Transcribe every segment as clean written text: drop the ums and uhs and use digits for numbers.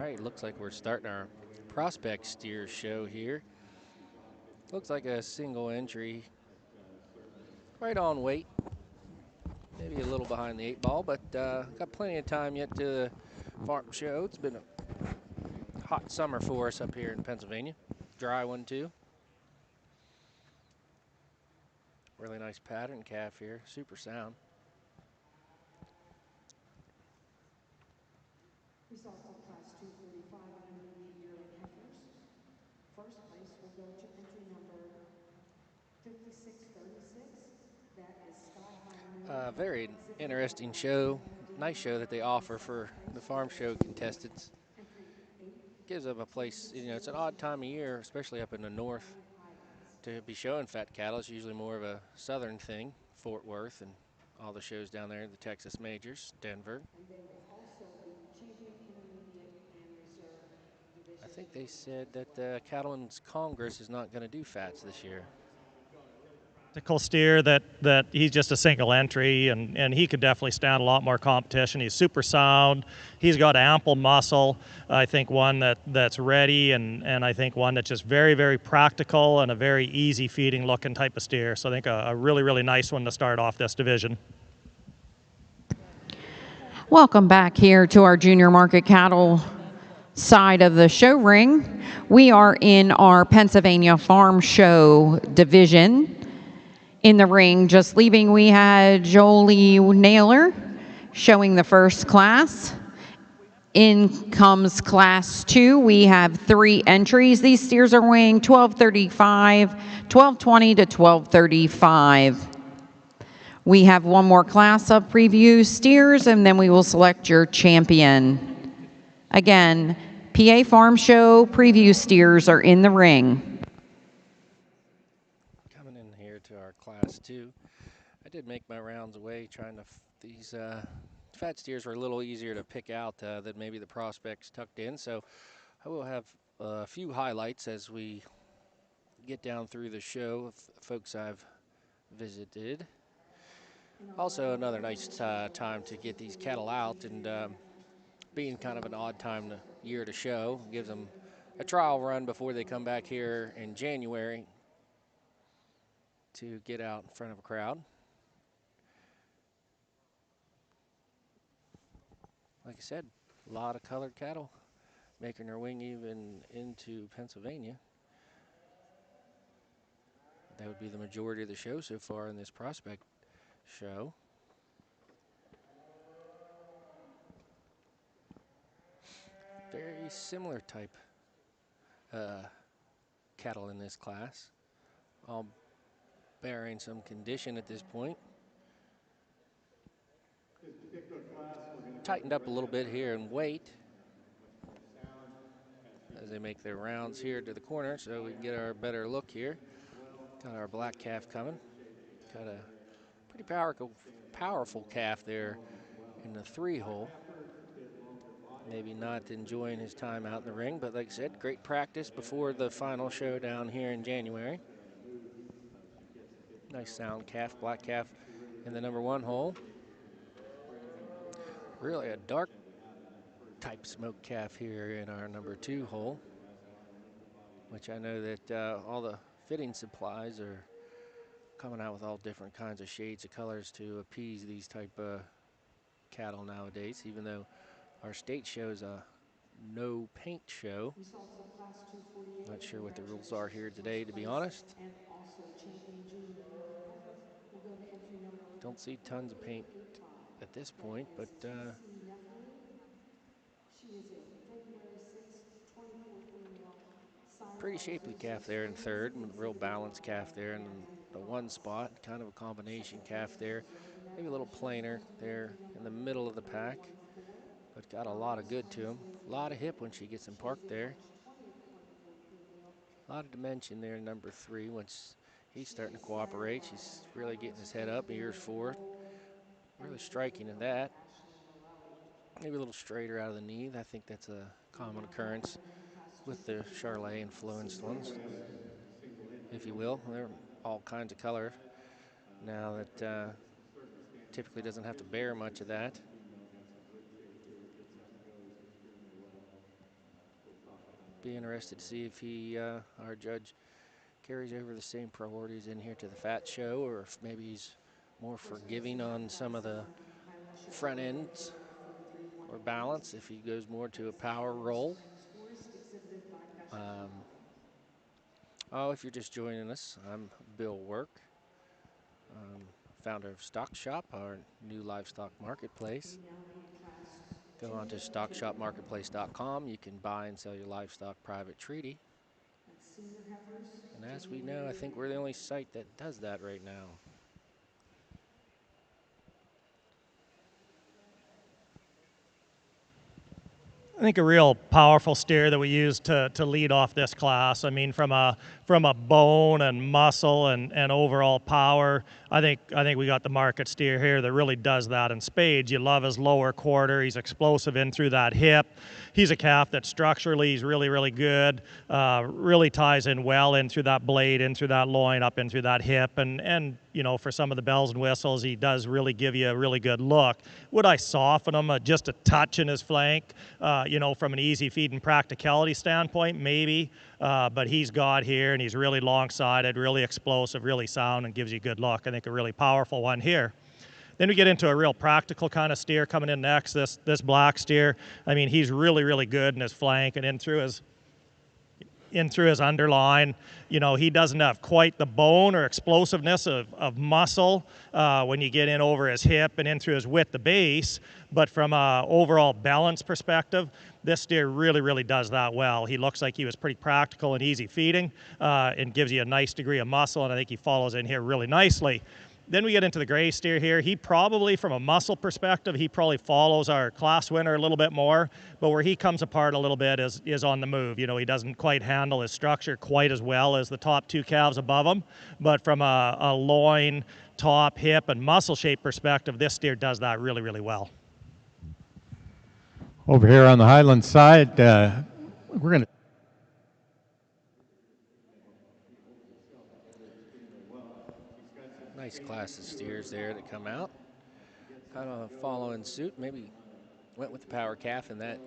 right, looks like we're starting our prospect steer show here. Looks like a single entry, right on weight. Maybe a little behind the 8 ball, but got plenty of time yet to the farm show. It's been a hot summer for us up here in Pennsylvania. Dry one too. Really nice pattern calf here, super sound. Results of Class 245 intermediate yearling heifers. First place will go to entry number 5636. That is Sky High Moon. Very interesting show. Nice show that they offer for the farm show contestants. Gives them a place, it's an odd time of year, especially up in the north, to be showing fat cattle. It's usually more of a southern thing, Fort Worth and all the shows down there, the Texas majors, Denver. I think they said that the Cattlemen's Congress is not going to do fats this year. Steer that he's just a single entry, and he could definitely stand a lot more competition. He's super sound. He's got ample muscle. I think one that's ready, and I think one that's just very, very practical and a very easy feeding looking type of steer. So I think a really, really nice one to start off this division. Welcome back here to our junior market cattle side of the show ring. We are in our Pennsylvania Farm Show division. In the ring, just leaving, we had Jolie Naylor showing the first class. In comes class 2. We have 3 entries. These steers are weighing 1235, 1220 to 1235. We have one more class of preview steers, and then we will select your champion. Again, PA Farm Show preview steers are in the ring. Class 2. I did make my rounds away trying to, these fat steers were a little easier to pick out than maybe the prospects tucked in. So I will have a few highlights as we get down through the show of folks I've visited. Also another nice time to get these cattle out, and being kind of an odd time year to show, gives them a trial run before they come back here in January to get out in front of a crowd. Like I said, a lot of colored cattle making their way even into Pennsylvania. That would be the majority of the show so far in this prospect show. Very similar type cattle in this class, all bearing some condition at this point. Tightened up a little bit here in weight as they make their rounds here to the corner, so we can get our better look here. Got our black calf coming. Got a pretty powerful calf there in the 3-hole. Maybe not enjoying his time out in the ring, but like I said, great practice before the final showdown here in January. Nice sound calf, black calf in the number 1 hole. Really a dark type smoked calf here in our number 2 hole, which I know that all the fitting supplies are coming out with all different kinds of shades of colors to appease these type of cattle nowadays, even though our state shows a no paint show. Not sure what the rules are here today, to be honest. Don't see tons of paint at this point, but pretty shapely calf there in 3rd, and real balanced calf there in the 1 spot. Kind of a combination calf there. Maybe a little plainer there in the middle of the pack, but got a lot of good to him. A lot of hip when she gets him parked there. A lot of dimension there in number 3 once he's starting to cooperate. She's really getting his head up, ears forward. Really striking in that. Maybe a little straighter out of the knee. I think that's a common occurrence with the Charlet influenced ones, if you will. They're all kinds of color now that typically doesn't have to bear much of that. Be interested to see if he, our judge, carries over the same priorities in here to the fat show, or if maybe he's more forgiving on some of the front ends or balance if he goes more to a power roll. Oh, if you're just joining us, I'm Bill Work, founder of Stock Shop, our new livestock marketplace. Go on to stockshopmarketplace.com. You can buy and sell your livestock private treaty. And as we know, I think we're the only site that does that right now. I think a real powerful steer that we use to lead off this class. I mean, from a bone and muscle and overall power, I think we got the market steer here that really does that in spades. You love his lower quarter. He's explosive in through that hip. He's a calf that structurally he's really good. Really ties in well in through that blade, in through that loin, up in through that hip, and you know, for some of the bells and whistles, he does really give you a really good look. Would I soften him just a touch in his flank? You know, from an easy feed and practicality standpoint, maybe, but he's got here, and he's really long-sided, really explosive, really sound, and gives you a good look. I think a really powerful one here. Then we get into a real practical kind of steer coming in next, this black steer. I mean, he's really good in his flank and in through his underline. You know, he doesn't have quite the bone or explosiveness of muscle when you get in over his hip and in through his width, the base, but from a overall balance perspective, this steer really does that well. He looks like he was pretty practical and easy feeding and gives you a nice degree of muscle, and I think he follows in here really nicely. Then we get into the gray steer here. He probably, from a muscle perspective, he probably follows our class winner a little bit more, but where he comes apart a little bit is on the move. You know, he doesn't quite handle his structure quite as well as the top two calves above him, but from a loin, top, hip, and muscle shape perspective, this steer does that really well. Over here on the Highland side, we're going to Nice class of steers there that come out. Kind of following suit. Maybe went with the power calf in that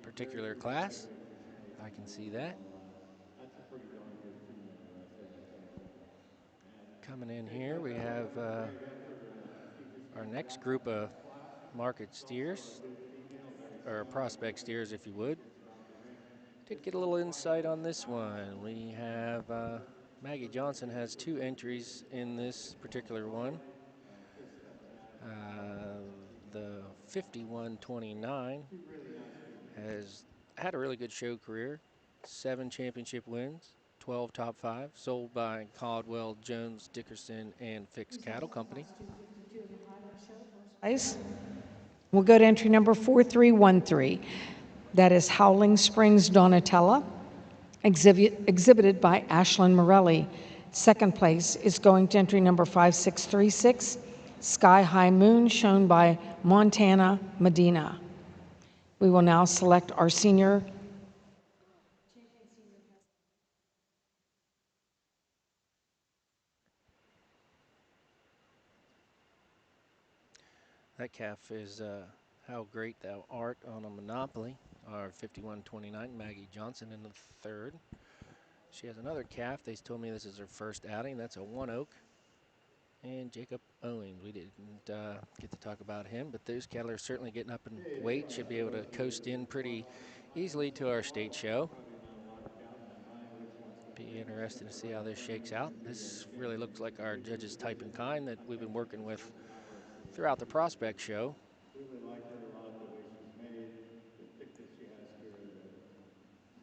particular class. I can see that. Coming in here, we have our next group of market steers, or prospect steers, if you would. Did get a little insight on this one. We have Maggie Johnson has 2 entries in this particular one. The 5129 has had a really good show career, 7 championship wins, 12 top 5, sold by Caldwell, Jones, Dickerson, and Fix Cattle Company. We'll go to entry number 4313. That is Howling Springs Donatella, exhibited by Ashlyn Morelli. Second place is going to entry number 5636, Sky High Moon, shown by Montana Medina. We will now select our senior. That calf is How Great Thou Art on a Monopoly, our 5129, Maggie Johnson in the 3rd. She has another calf. They told me this is her first outing. That's a 1 Oak. And Jacob Owings. We didn't get to talk about him, but those cattle are certainly getting up in weight. Should be able to coast in pretty easily to our state show. Be interested to see how this shakes out. This really looks like our judge's type and kind that we've been working with throughout the prospect show. really like her a lot, the way she's made, the thickness she has here,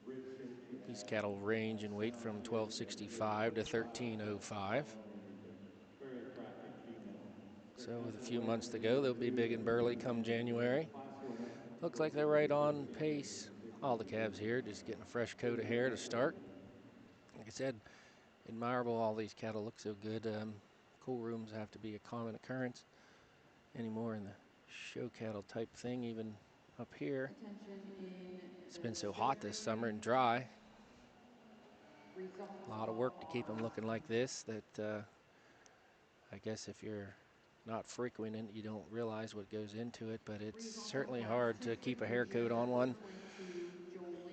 the rib shape she has. These cattle range in weight from 1265 to 1305. Very attractive female. So with a few months to go, they'll be big and burly come January. Looks like they're right on pace. All the calves here just getting a fresh coat of hair to start. Like I said, admirable. All these cattle look so good. Cool rooms have to be a common occurrence anymore in the show cattle type thing, even up here. It's been so hot this summer and dry. A lot of work to keep them looking like this that I guess if you're not frequenting it, you don't realize what goes into it, but it's certainly hard to keep a hair coat on one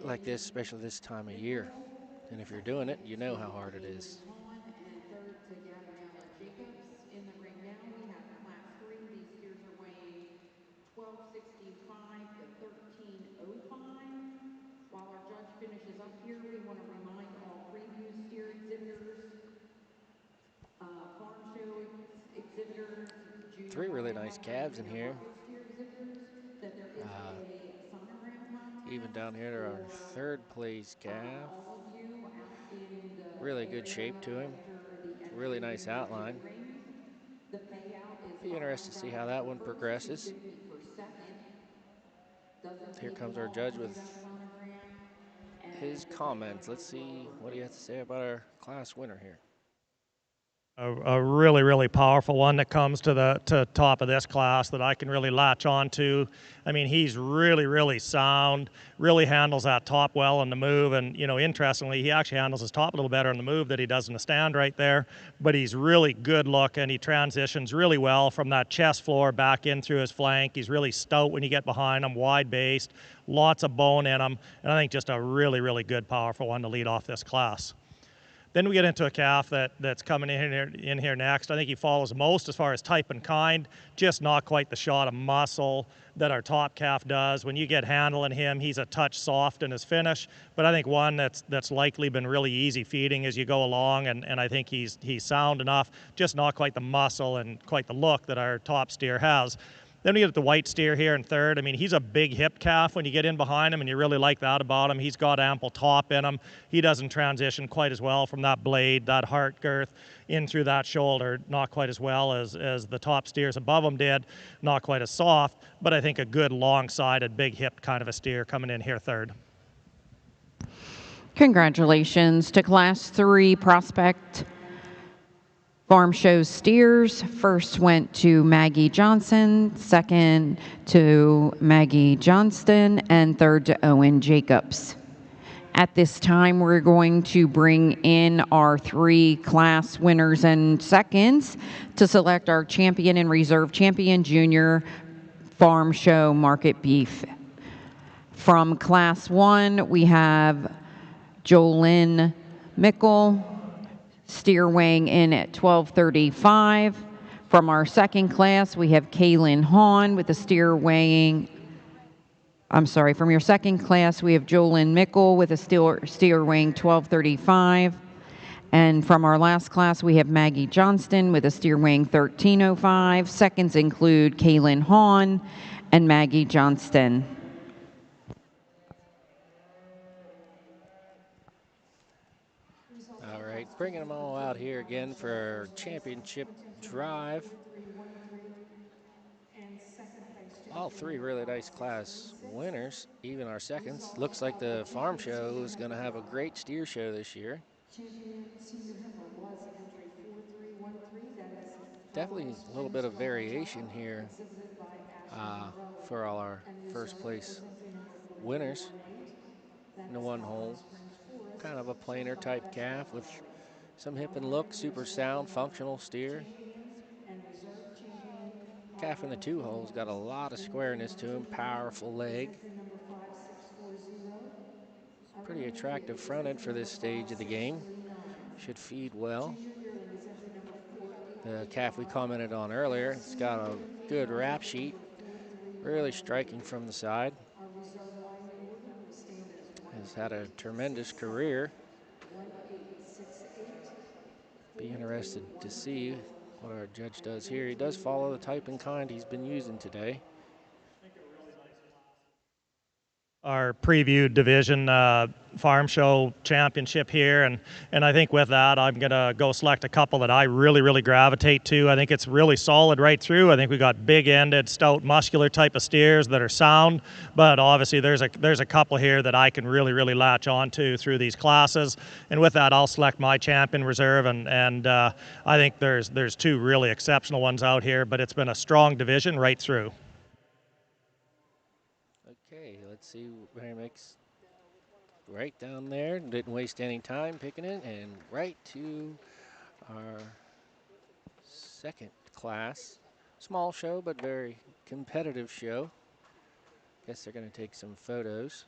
like this, especially this time of year. And if you're doing it, you know how hard it is. And third to Gabriella Jacobs. In the ring now, we have class 3. These steers are weighing 1265 to 1305. While our judge finishes up here, we want to remind all preview steer exhibitors, farm show exhibitors, junior Three really market nice and calves in junior here. market steer exhibitors, that there is a sonogram Even contest down here to our for third place calf. all of you out in the Really good area shape to him. after the Really entry nice into the outline. ring. The payout is Be interested to see how $500 that for one first, progresses. $250 for second. Doesn't Here take comes our long judge to do with that sonogram. And his the payout comments. Let's is well see worth what he it. has to say about our class winner here. A really, really powerful one that comes to the top of this class that I can really latch on to. I mean, he's really, really sound, really handles that top well in the move. And, you know, interestingly, he actually handles his top a little better in the move than he does in the stand right there. But he's really good looking. He transitions really well from that chest floor back in through his flank. He's really stout when you get behind him, wide-based, lots of bone in him. And I think just a really, really good, powerful one to lead off this class. Then we get into a calf that's coming in here next. I think he follows most as far as type and kind, just not quite the shot of muscle that our top calf does. When you get handling him, he's a touch soft in his finish, but I think one that's likely been really easy feeding as you go along, and I think he's sound enough, just not quite the muscle and quite the look that our top steer has. Then we get the white steer here in third. I mean, he's a big hip calf when you get in behind him, and you really like that about him. He's got ample top in him. He doesn't transition quite as well from that blade, that heart girth, in through that shoulder, not quite as well as the top steers above him did, not quite as soft, but I think a good long-sided, big hip kind of a steer coming in here third. Congratulations to Class 3 prospect Farm Show steers. First went to Maggie Johnson, second to Maggie Johnston, and third to Owen Jacobs. At this time, we're going to bring in our 3 class winners and seconds to select our champion and reserve champion junior Farm Show market beef. From Class 1, we have Jolyn Mickle, steer weighing in at 1235. From our second class, we have Kaylin Hahn with a steer weighing, from your second class, we have Jolyn Mickle with a steer weighing 1235. And from our last class, we have Maggie Johnston with a steer weighing 1305. Seconds include Kaylin Hahn and Maggie Johnston. All right, bringing them all out here again for our championship drive. All 3 really nice class winners, even our seconds. Looks like the farm show is going to have a great steer show this year. Champion senior heifer was entry 4313. That is Definitely Howling a little Springs bit of Donatella, variation here exhibited by Ashley Morelli. for all our And first reserve place was entry number winners 4318. That in the is one Howling hole. Springs Forest, Kind of a plainer shown by type Ashley calf with Morelli. some hip Now and here look, we are super selecting sound, our functional steer. champion and reserve champion Calf in the 2 holes got a lot of squareness to him, powerful is leg. entry number 5640. Pretty Our attractive yearling is front end entry for number this stage of the game. 5639. Should feed well. Junior yearling is entry number The calf we 4885. commented on Our earlier, it's senior got a yearling good female is wrap entry sheet, number really 4313. striking from the side. Our reserve winding order will stand as Has had a tremendous 1867, career. 1868, Be interested to 4314, see what our judge does and here. He does follow the type and 4317. kind he's been using today. Our preview division farm show championship here, and I think with that I'm gonna go select a couple that I really gravitate to. I think it's really solid right through. I think we got big ended, stout, muscular type of steers that are sound, but obviously there's a couple here that I can really latch on to through these classes. And with that, I'll select my champion reserve, and I think there's 2 really exceptional ones out here, but it's been a strong division right through. Okay, let's see where he makes right down there. Didn't waste any time picking it, and right to our second class. Small show, but very competitive show. Guess they're going to take some photos.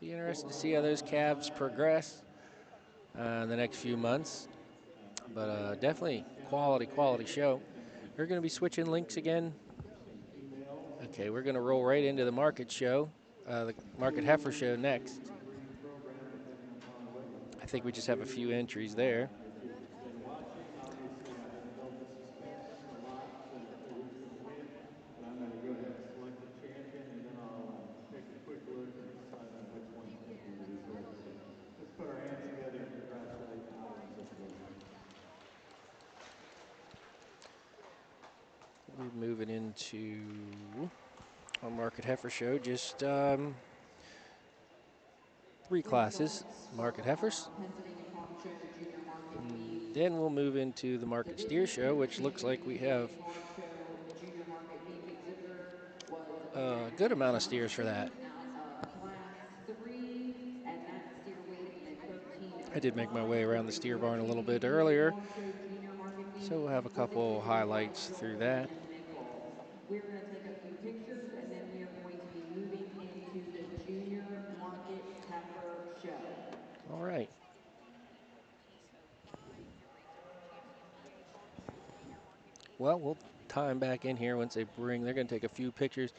Be interested to see how those calves progress in the next few months. But definitely quality show. We're going to be switching links again. Okay, we're going to roll right into the market show, the market heifer show next. I think we just have a few entries there. If you've been watching, obviously I have built the suspense a lot to who's going to win, but I'm going to go ahead and select the champion, and then I'll take a quick look and decide on which one's going to be the reserve. So let's put our hands together and congratulate the Howling situation. We're moving into our market heifer show. Just 3 classes, market heifers. And then we'll move into the market steer show, which looks like we have a good amount of steers for that. I did make my way around the steer barn a little bit earlier, so we'll have a couple highlights through that. We're going to take a few pictures and then we are going to be moving into the Junior Market Heifer Show. All right. Well, we'll tie them back in here once they're going to take a few pictures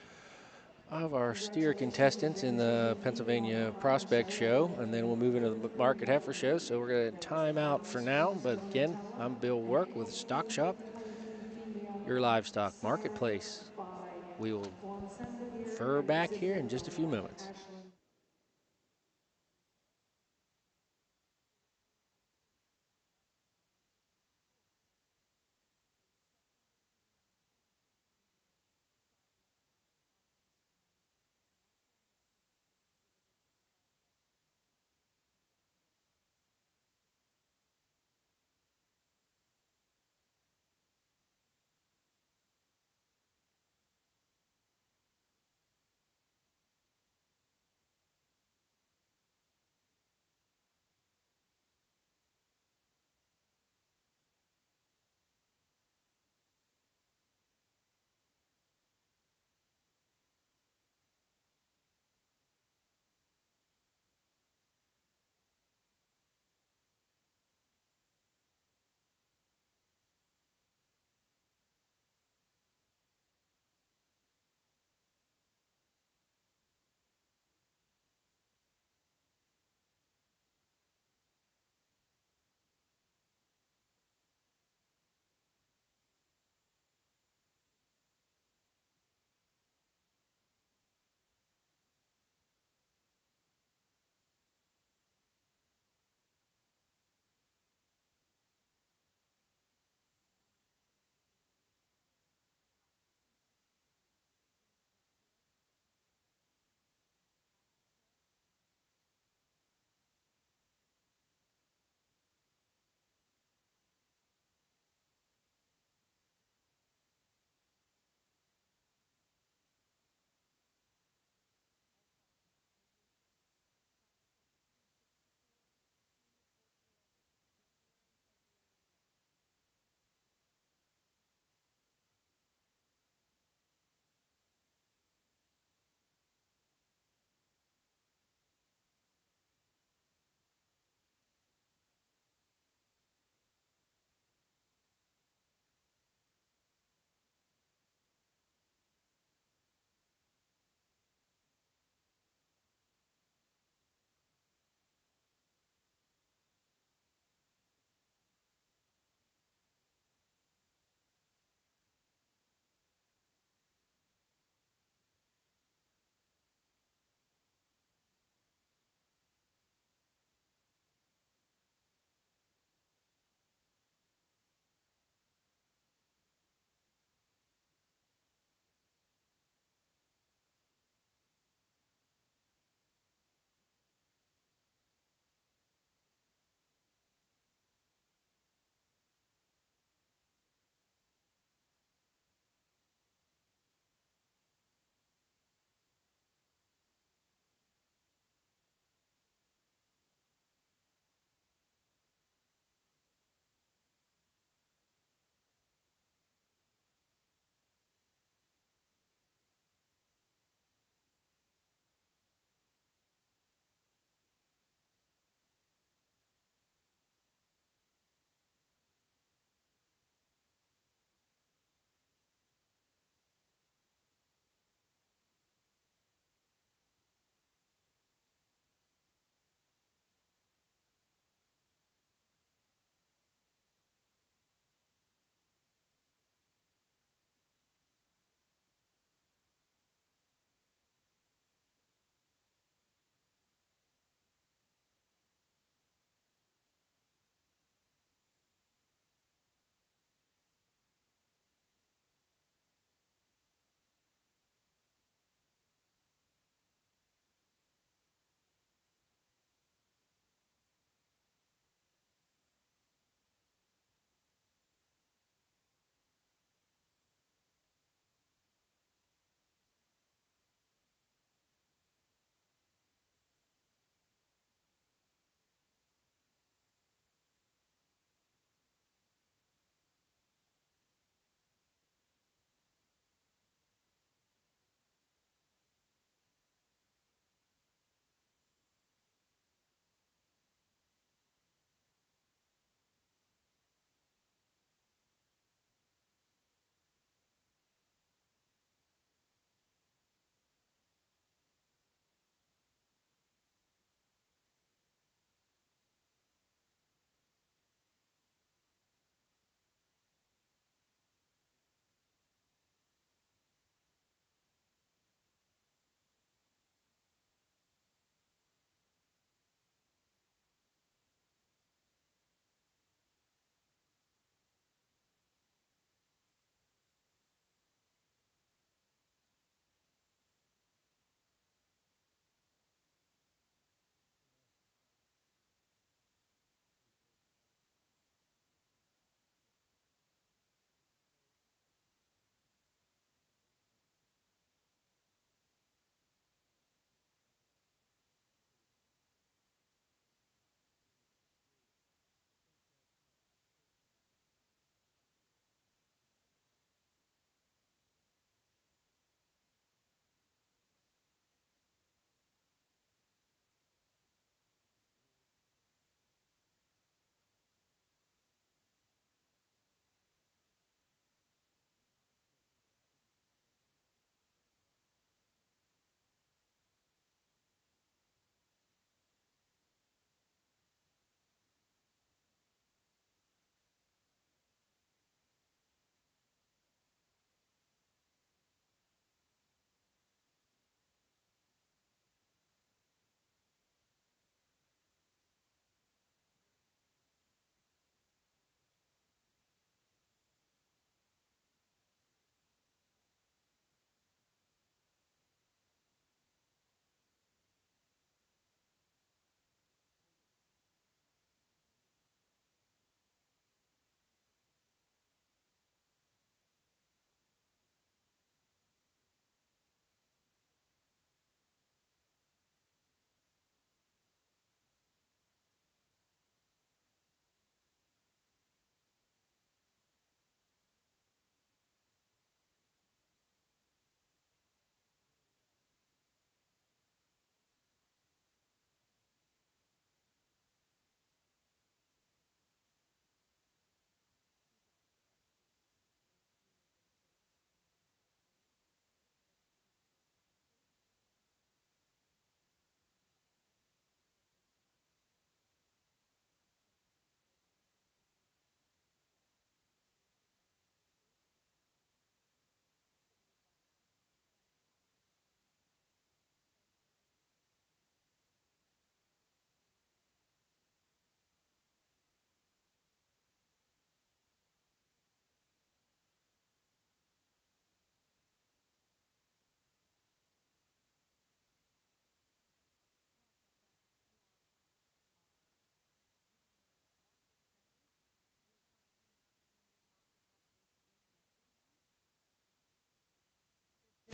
of our steer contestants in the Pennsylvania Prospect Show, and then we'll move into the Market Heifer Show. So we're going to time out for now. But again, I'm Bill Work with Stock Shop, your livestock marketplace. We will fur back here in just a few moments.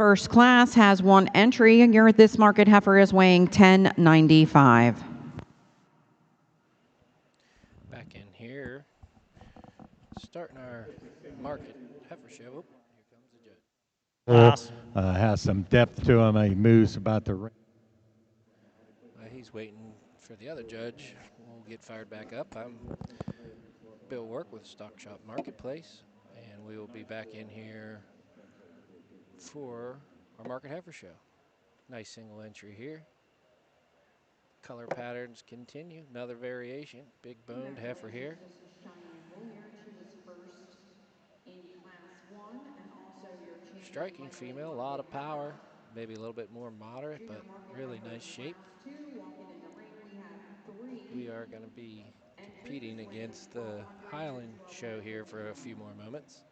first class has one entry, and this market heifer is weighing 1095. Back in here, starting our market heifer show. Oh, here comes the judge. Pass. Has some depth to him. He moves about the ring. He's waiting for the other judge. We'll get fired back up. I'm Bill Work with Stock Shop Marketplace, and we will be back in here for our market heifer show. Nice single entry here. Color patterns continue. Another variation. Big boned heifer here. Striking female, a lot of power. Maybe a little bit more moderate, but really nice shape. We are going to be competing against the Highland show here for a few more moments.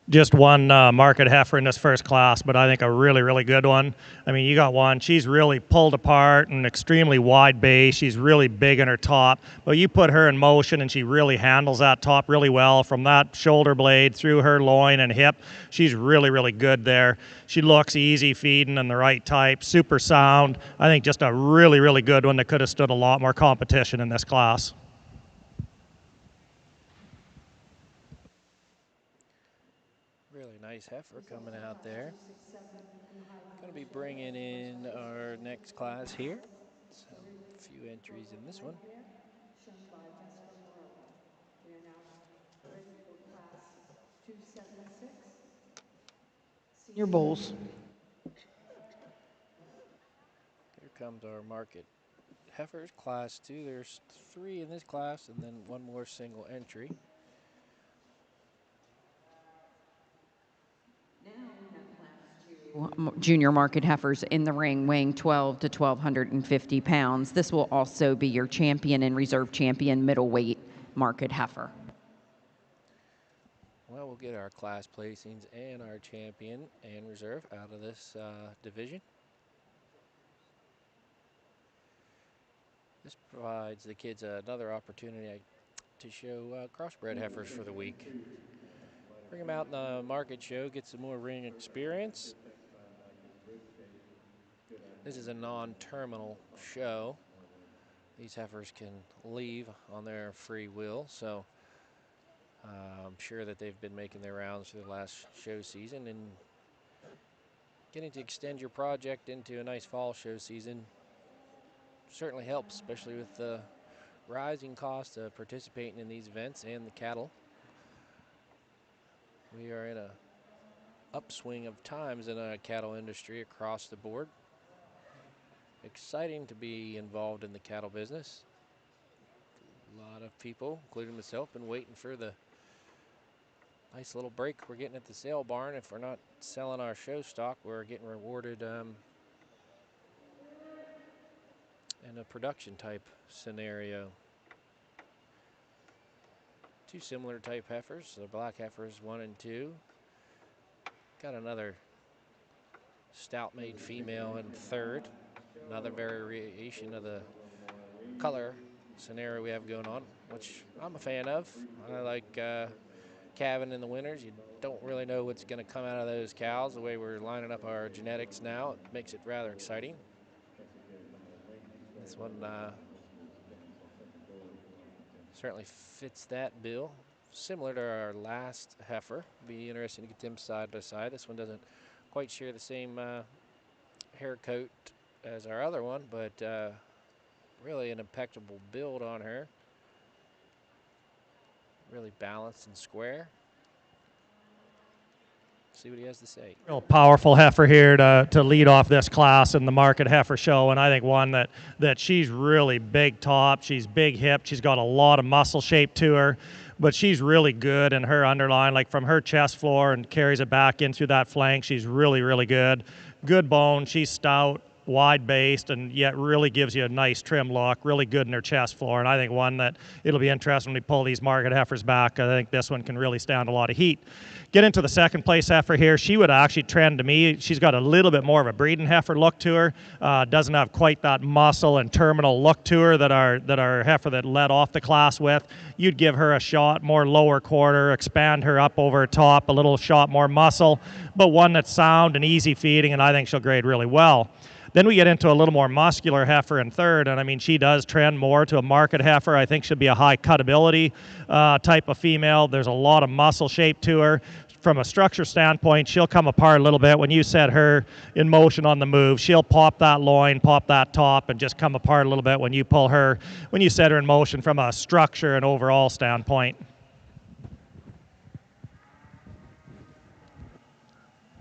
Just one market heifer in this first class, but I think a really, really good one. I mean, you got one, she's really pulled apart and extremely wide base. She's really big in her top, but you put her in motion and she really handles that top really well from that shoulder blade through her loin and hip. She's really, really good there. She looks easy feeding and the right type, super sound. I think just a really, really good one that could have stood a lot more competition in this class. Really nice heifer coming out there. Going to be bringing in our next class here. So a few entries in this one. Your bulls. Here comes our market heifers, class 2. There's 3 in this class and then one more single entry. Junior market heifers in the ring weighing 12 to 1,250 pounds. This will also be your champion and reserve champion middleweight market heifer. Well, we'll get our class placings and our champion and reserve out of this division. This provides the kids another opportunity to show crossbred heifers for the week. Bring them out in the market show, get some more ring experience. This is a non-terminal show. These heifers can leave on their free will, so I'm sure that they've been making their rounds through the last show season, and getting to extend your project into a nice fall show season certainly helps, especially with the rising cost of participating in these events and the cattle. We are in a upswing of times in a cattle industry across the board. Exciting to be involved in the cattle business. A lot of people, including myself, been waiting for the nice little break we're getting at the sale barn. If we're not selling our show stock, we're getting rewarded in a production type scenario. 2 similar type heifers, the black heifers 1 and 2. Got another stout made female in 3rd. Another variation of the color scenario we have going on, which I'm a fan of. I like calving in the winters. You don't really know what's going to come out of those cows. The way we're lining up our genetics now, it makes it rather exciting. This one certainly fits that bill. Similar to our last heifer. Be interesting to get them side by side. This one doesn't quite share the same hair coat as our other one, but really an impeccable build on her. Really balanced and square. See what he has to say. Real powerful heifer here to lead off this class in the market heifer show, and I think one that she's really big top, she's big hip, she's got a lot of muscle shape to her, but she's really good in her underline, like from her chest floor and carries it back in through that flank. She's really, really good. Good bone, she's stout, wide based, and yet really gives you a nice trim look, really good in her chest floor. And I think one that it'll be interesting when we pull these market heifers back. I think this one can really stand a lot of heat. Get into the second place heifer here. She would actually trend to me. She's got a little bit more of a breeding heifer look to her. Doesn't have quite that muscle and terminal look to her that our heifer that led off the class with. You'd give her a shot more lower quarter, expand her up over top, a little shot more muscle, but one that's sound and easy feeding, and I think she'll grade really well. Then we get into a little more muscular heifer in third, and I mean, she does trend more to a market heifer. I think she'll be a high cutability type of female. There's a lot of muscle shape to her. From a structure standpoint, she'll come apart a little bit. When you set her in motion on the move, she'll pop that loin, pop that top, and just come apart a little bit when you pull her, when you set her in motion from a structure and overall standpoint.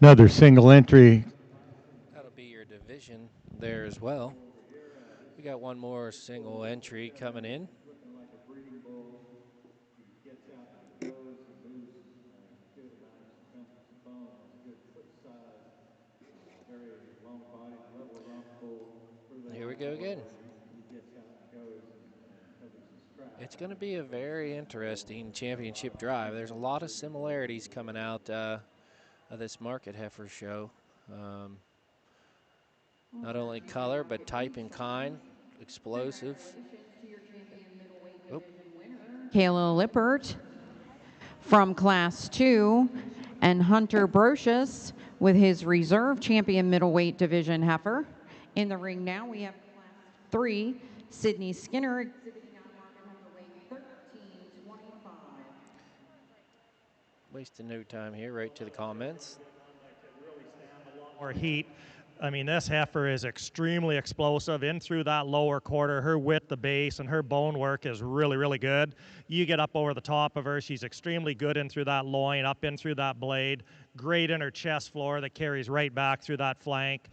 Another single entry. That'll be your division there as well. We got one more single entry coming in. Looking like a breeding bull. He gets out and goes and moves good amount of circumference of bone, has a good foot size, very long body, level rump bull. Here we go again. He gets out and goes and covers his tracks. It's going to be a very interesting championship drive. There's a lot of similarities coming out of this market heifer show. Not only color, but type and kind, explosive. KILE Lippert from Class 2, and Hunter Brocious with his reserve champion middleweight division heifer. In the ring now, we have Class 3, Sydney Skinner exhibiting on market heifer weight 1325. Wasting no time here, right to the comments. More heat. I mean, this heifer is extremely explosive in through that lower quarter. Her width, the base, and her bone work is really, really good. You get up over the top of her, she's extremely good in through that loin, up in through that blade. Great in her chest floor that carries right back through that flank.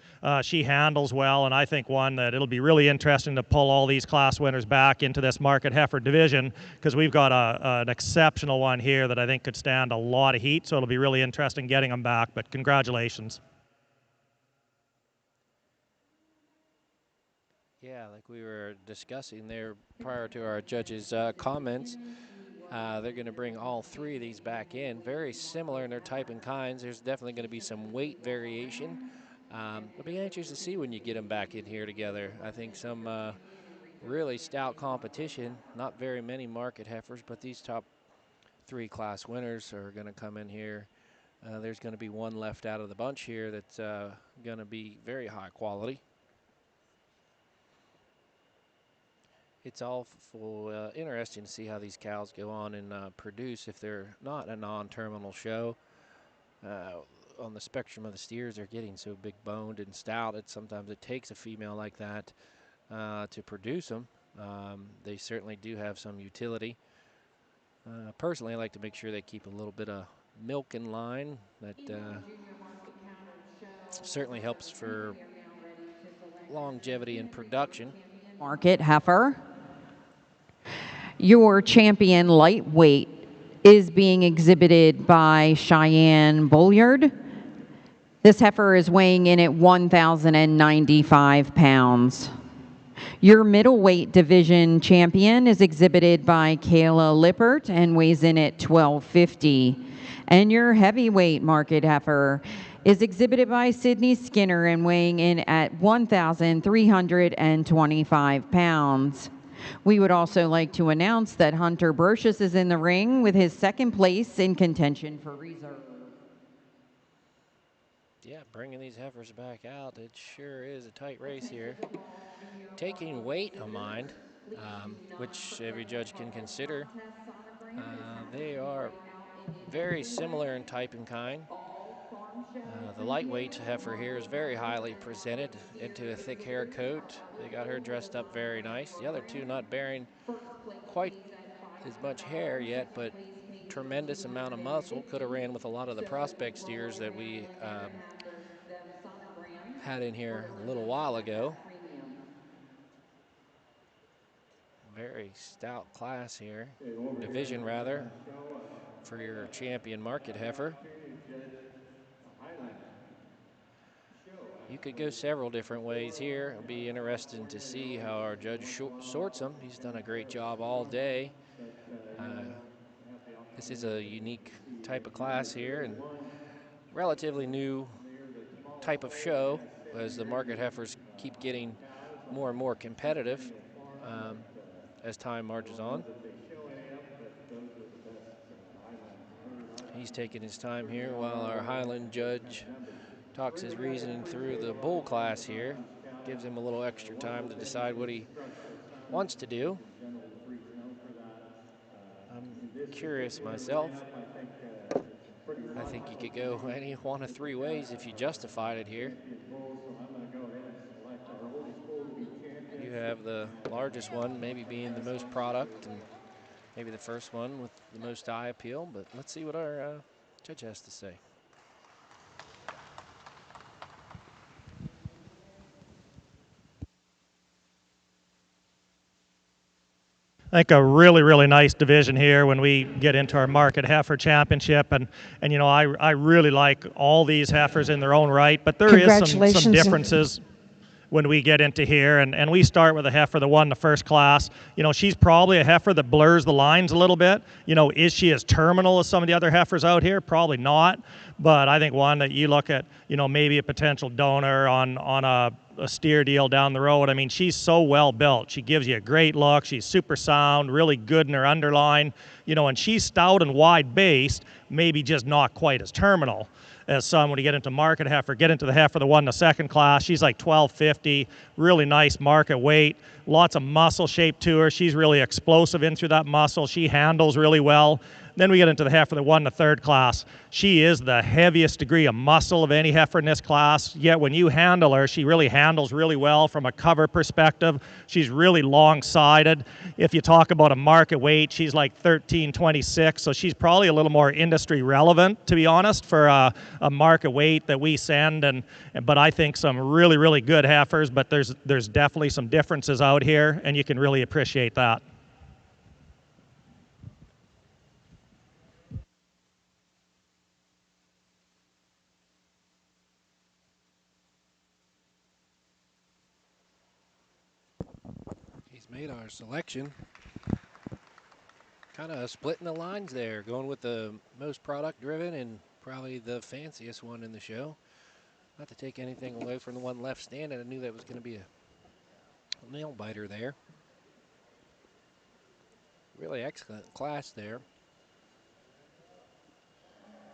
She handles well, and I think one that it'll be really interesting to pull all these class winners back into this market heifer division, because we've got an exceptional one here that I think could stand a lot of heat, so it'll be really interesting getting them back, but congratulations. Yeah, like we were discussing there prior to our judges' comments, they're going to bring all three of these back in. Very similar in their type and kinds. There's definitely going to be some weight variation. I'll be anxious to see when you get them back in here together. I think some really stout competition. Not very many market heifers, but these top three class winners are going to come in here. There's going to be one left out of the bunch here that's going to be very high quality. It's awful interesting to see how these cows go on and produce if they're not a non-terminal show. On the spectrum of the steers, they're getting so big boned and stout that sometimes it takes a female like that to produce them. They certainly do have some utility. Personally, I like to make sure they keep a little bit of milk in line. That certainly helps for longevity and production. Market heifer. Your champion lightweight is being exhibited by Cheyenne Bulliard. This heifer is weighing in at 1,095 pounds. Your middleweight division champion is exhibited by KILE Lippert and weighs in at 1,250. And your heavyweight market heifer is exhibited by Sydney Skinner and weighing in at 1,325 pounds. We would also like to announce that Hunter Brocious is in the ring with his second place in contention for reserve. Yeah, bringing these heifers back out, it sure is a tight race here. Taking weight in mind, which every judge can consider, they are very similar in type and kind. The lightweight heifer here is very highly presented into a thick hair coat. They got her dressed up very nice. The other two not bearing quite as much hair yet, but tremendous amount of muscle. Could have ran with a lot of the prospect steers that we had in here a little while ago. Very stout class here, division rather, for your champion market heifer. You could go several different ways here. It'll be interesting to see how our judge sorts them. He's done a great job all day. This is a unique type of class here and relatively new type of show as the market heifers keep getting more and more competitive as time marches on. He's taking his time here while our Highland judge talks his reasoning through the bull class here. Gives him a little extra time to decide what he wants to do. I'm curious myself. I think you could go any one of three ways if you justified it here. You have the largest one maybe being the most product and maybe the first one with the most eye appeal, but let's see what our judge has to say. I think a really, really nice division here when we get into our market heifer championship. And you know, I really like all these heifers in their own right, but there is some differences when we get into here. And we start with a heifer that won the first class. You know, she's probably a heifer that blurs the lines a little bit. You know, is she as terminal as some of the other heifers out here? Probably not. But I think one that you look at, you know, maybe a potential donor on a steer deal down the road. I mean, she's so well built. She gives you a great look. She's super sound, really good in her underline, you know, and she's stout and wide based, maybe just not quite as terminal as some when you get into market heifer. Get into the heifer that won the second class. She's like 1250, really nice market weight, lots of muscle shape to her. She's really explosive in through that muscle. She handles really well. Then we get into the heifer that won the third class. She is the heaviest degree of muscle of any heifer in this class, yet when you handle her, she really handles really well from a cover perspective. She's really long-sided. If you talk about a market weight, she's like 1326, so she's probably a little more industry relevant, to be honest, for a market weight that we send. But I think some really, really good heifers, but there's definitely some differences out here, and you can really appreciate that. He's made our selection. Kind of splitting the lines there, going with the most product driven and probably the fanciest one in the show. Not to take anything away from the one left standing. I knew that was going to be a nail biter there. Really excellent class there.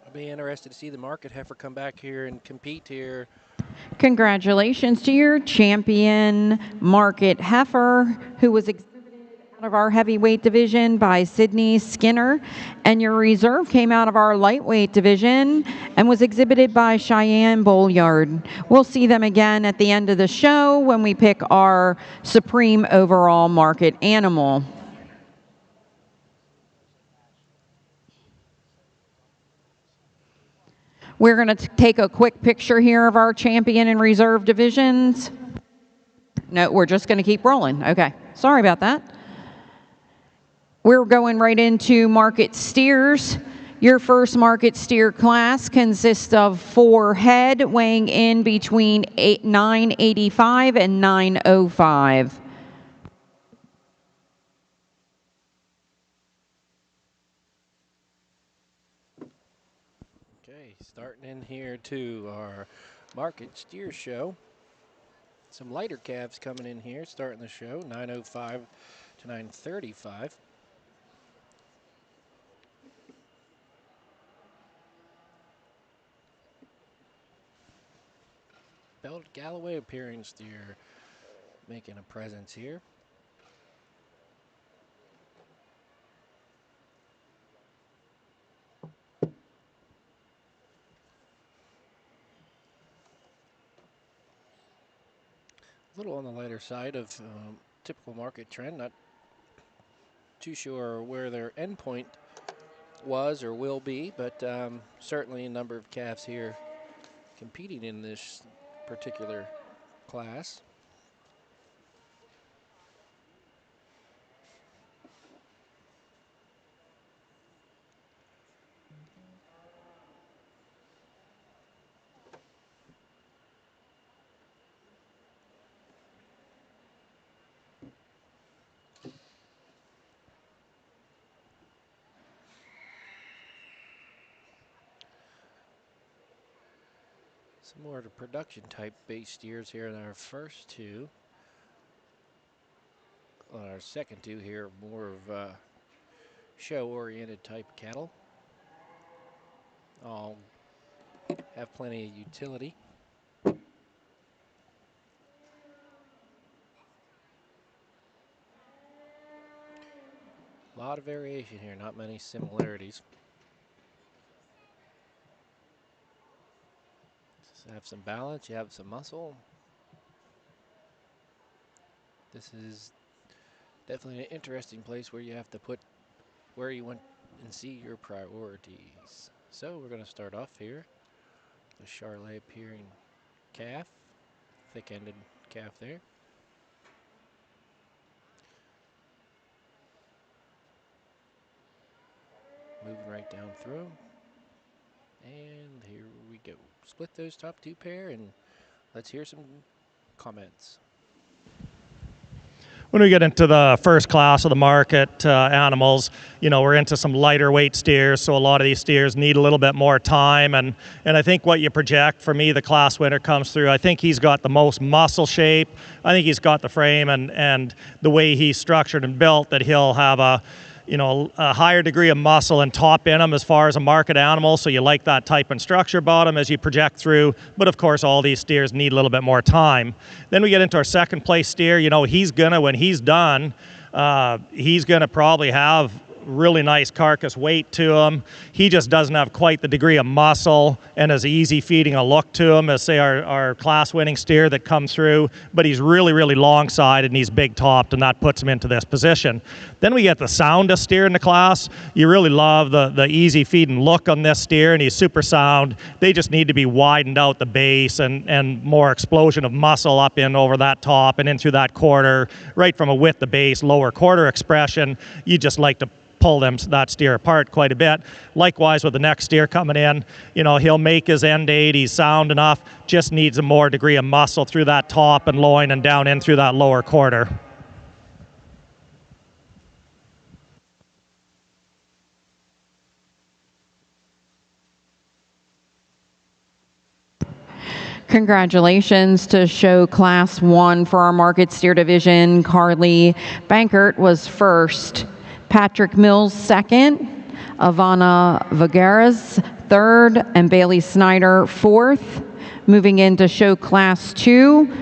I'll be interested to see the market heifer come back here and compete here. Congratulations to your champion market heifer, who was exhibited out of our heavyweight division by Sydney Skinner, and your reserve came out of our lightweight division and was exhibited by Cheyenne Bolliard. We'll see them again at the end of the show when we pick our supreme overall market animal. We're going to take a quick picture here of our champion and reserve divisions. No, we're just going to keep rolling. Okay, sorry about that. We're going right into market steers. Your first market steer class consists of 4 head weighing in between 985 and 905. Okay, starting in here to our market steer show. Some lighter calves coming in here, starting the show, 905 to 935. Belted Galloway appearing steer making a presence here. A little on the lighter side of typical market trend. Not too sure where their endpoint was or will be, but certainly a number of calves here competing in this particular class. Some more of the production type base steers here in our first two. On our second two here, more of show-oriented type cattle. All have plenty of utility. A lot of variation here, not many similarities. Just have some balance, you have some muscle. This is definitely an interesting place where you have to put where you want and see your priorities. So we're going to start off here. The Charlet appearing calf, thick-ended calf there. Moving right down through. And here we go. Split those top two pair and let's hear some comments. When we get into the first class of the market animals, we're into some lighter weight steers, so a lot of these steers need a little bit more time. And I think what you project, for me, the class winner comes through. I think he's got the most muscle shape. I think he's got the frame and the way he's structured and built that he'll have a higher degree of muscle and top in him as far as a market animal. So you like that type and structure bottom as you project through. But of course, all these steers need a little bit more time. Then we get into our second place steer. He's gonna, when he's done, he's gonna probably have really nice carcass weight to him. He just doesn't have quite the degree of muscle and as easy feeding a look to him as, say, our class winning steer that comes through, but he's really, really long sided and he's big topped, and that puts him into this position. Then we get the soundest steer in the class. You really love the easy feeding look on this steer, and he's super sound. They just need to be widened out the base and more explosion of muscle up in over that top and in through that quarter, right from a width to base, lower quarter expression. You just like to pull that steer apart quite a bit. Likewise with the next steer coming in, he'll make his end date, he's sound enough, just needs a more degree of muscle through that top and loin and down in through that lower quarter. Congratulations to show class 1 for our market steer division. Carly Bankert was first. Patrick Mills second, Ivana Vigueras third, and Bailey Snyder fourth. Moving into show class 2,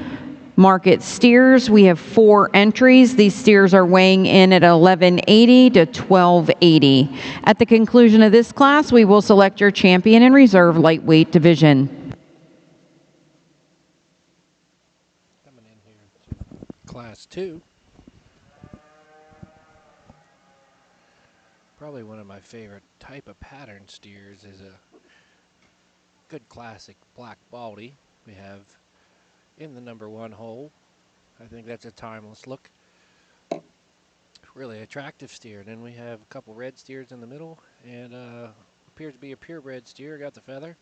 market steers, we have 4 entries. These steers are weighing in at 1180 to 1280. At the conclusion of this class, we will select your champion and reserve lightweight division. Coming in here to class 2. Probably one of my favorite type of pattern steers is a good classic black baldy. We have in the number 1 hole. I think that's a timeless look. Really attractive steer. Then we have a couple red steers in the middle, and appears to be a purebred steer. Got the feather.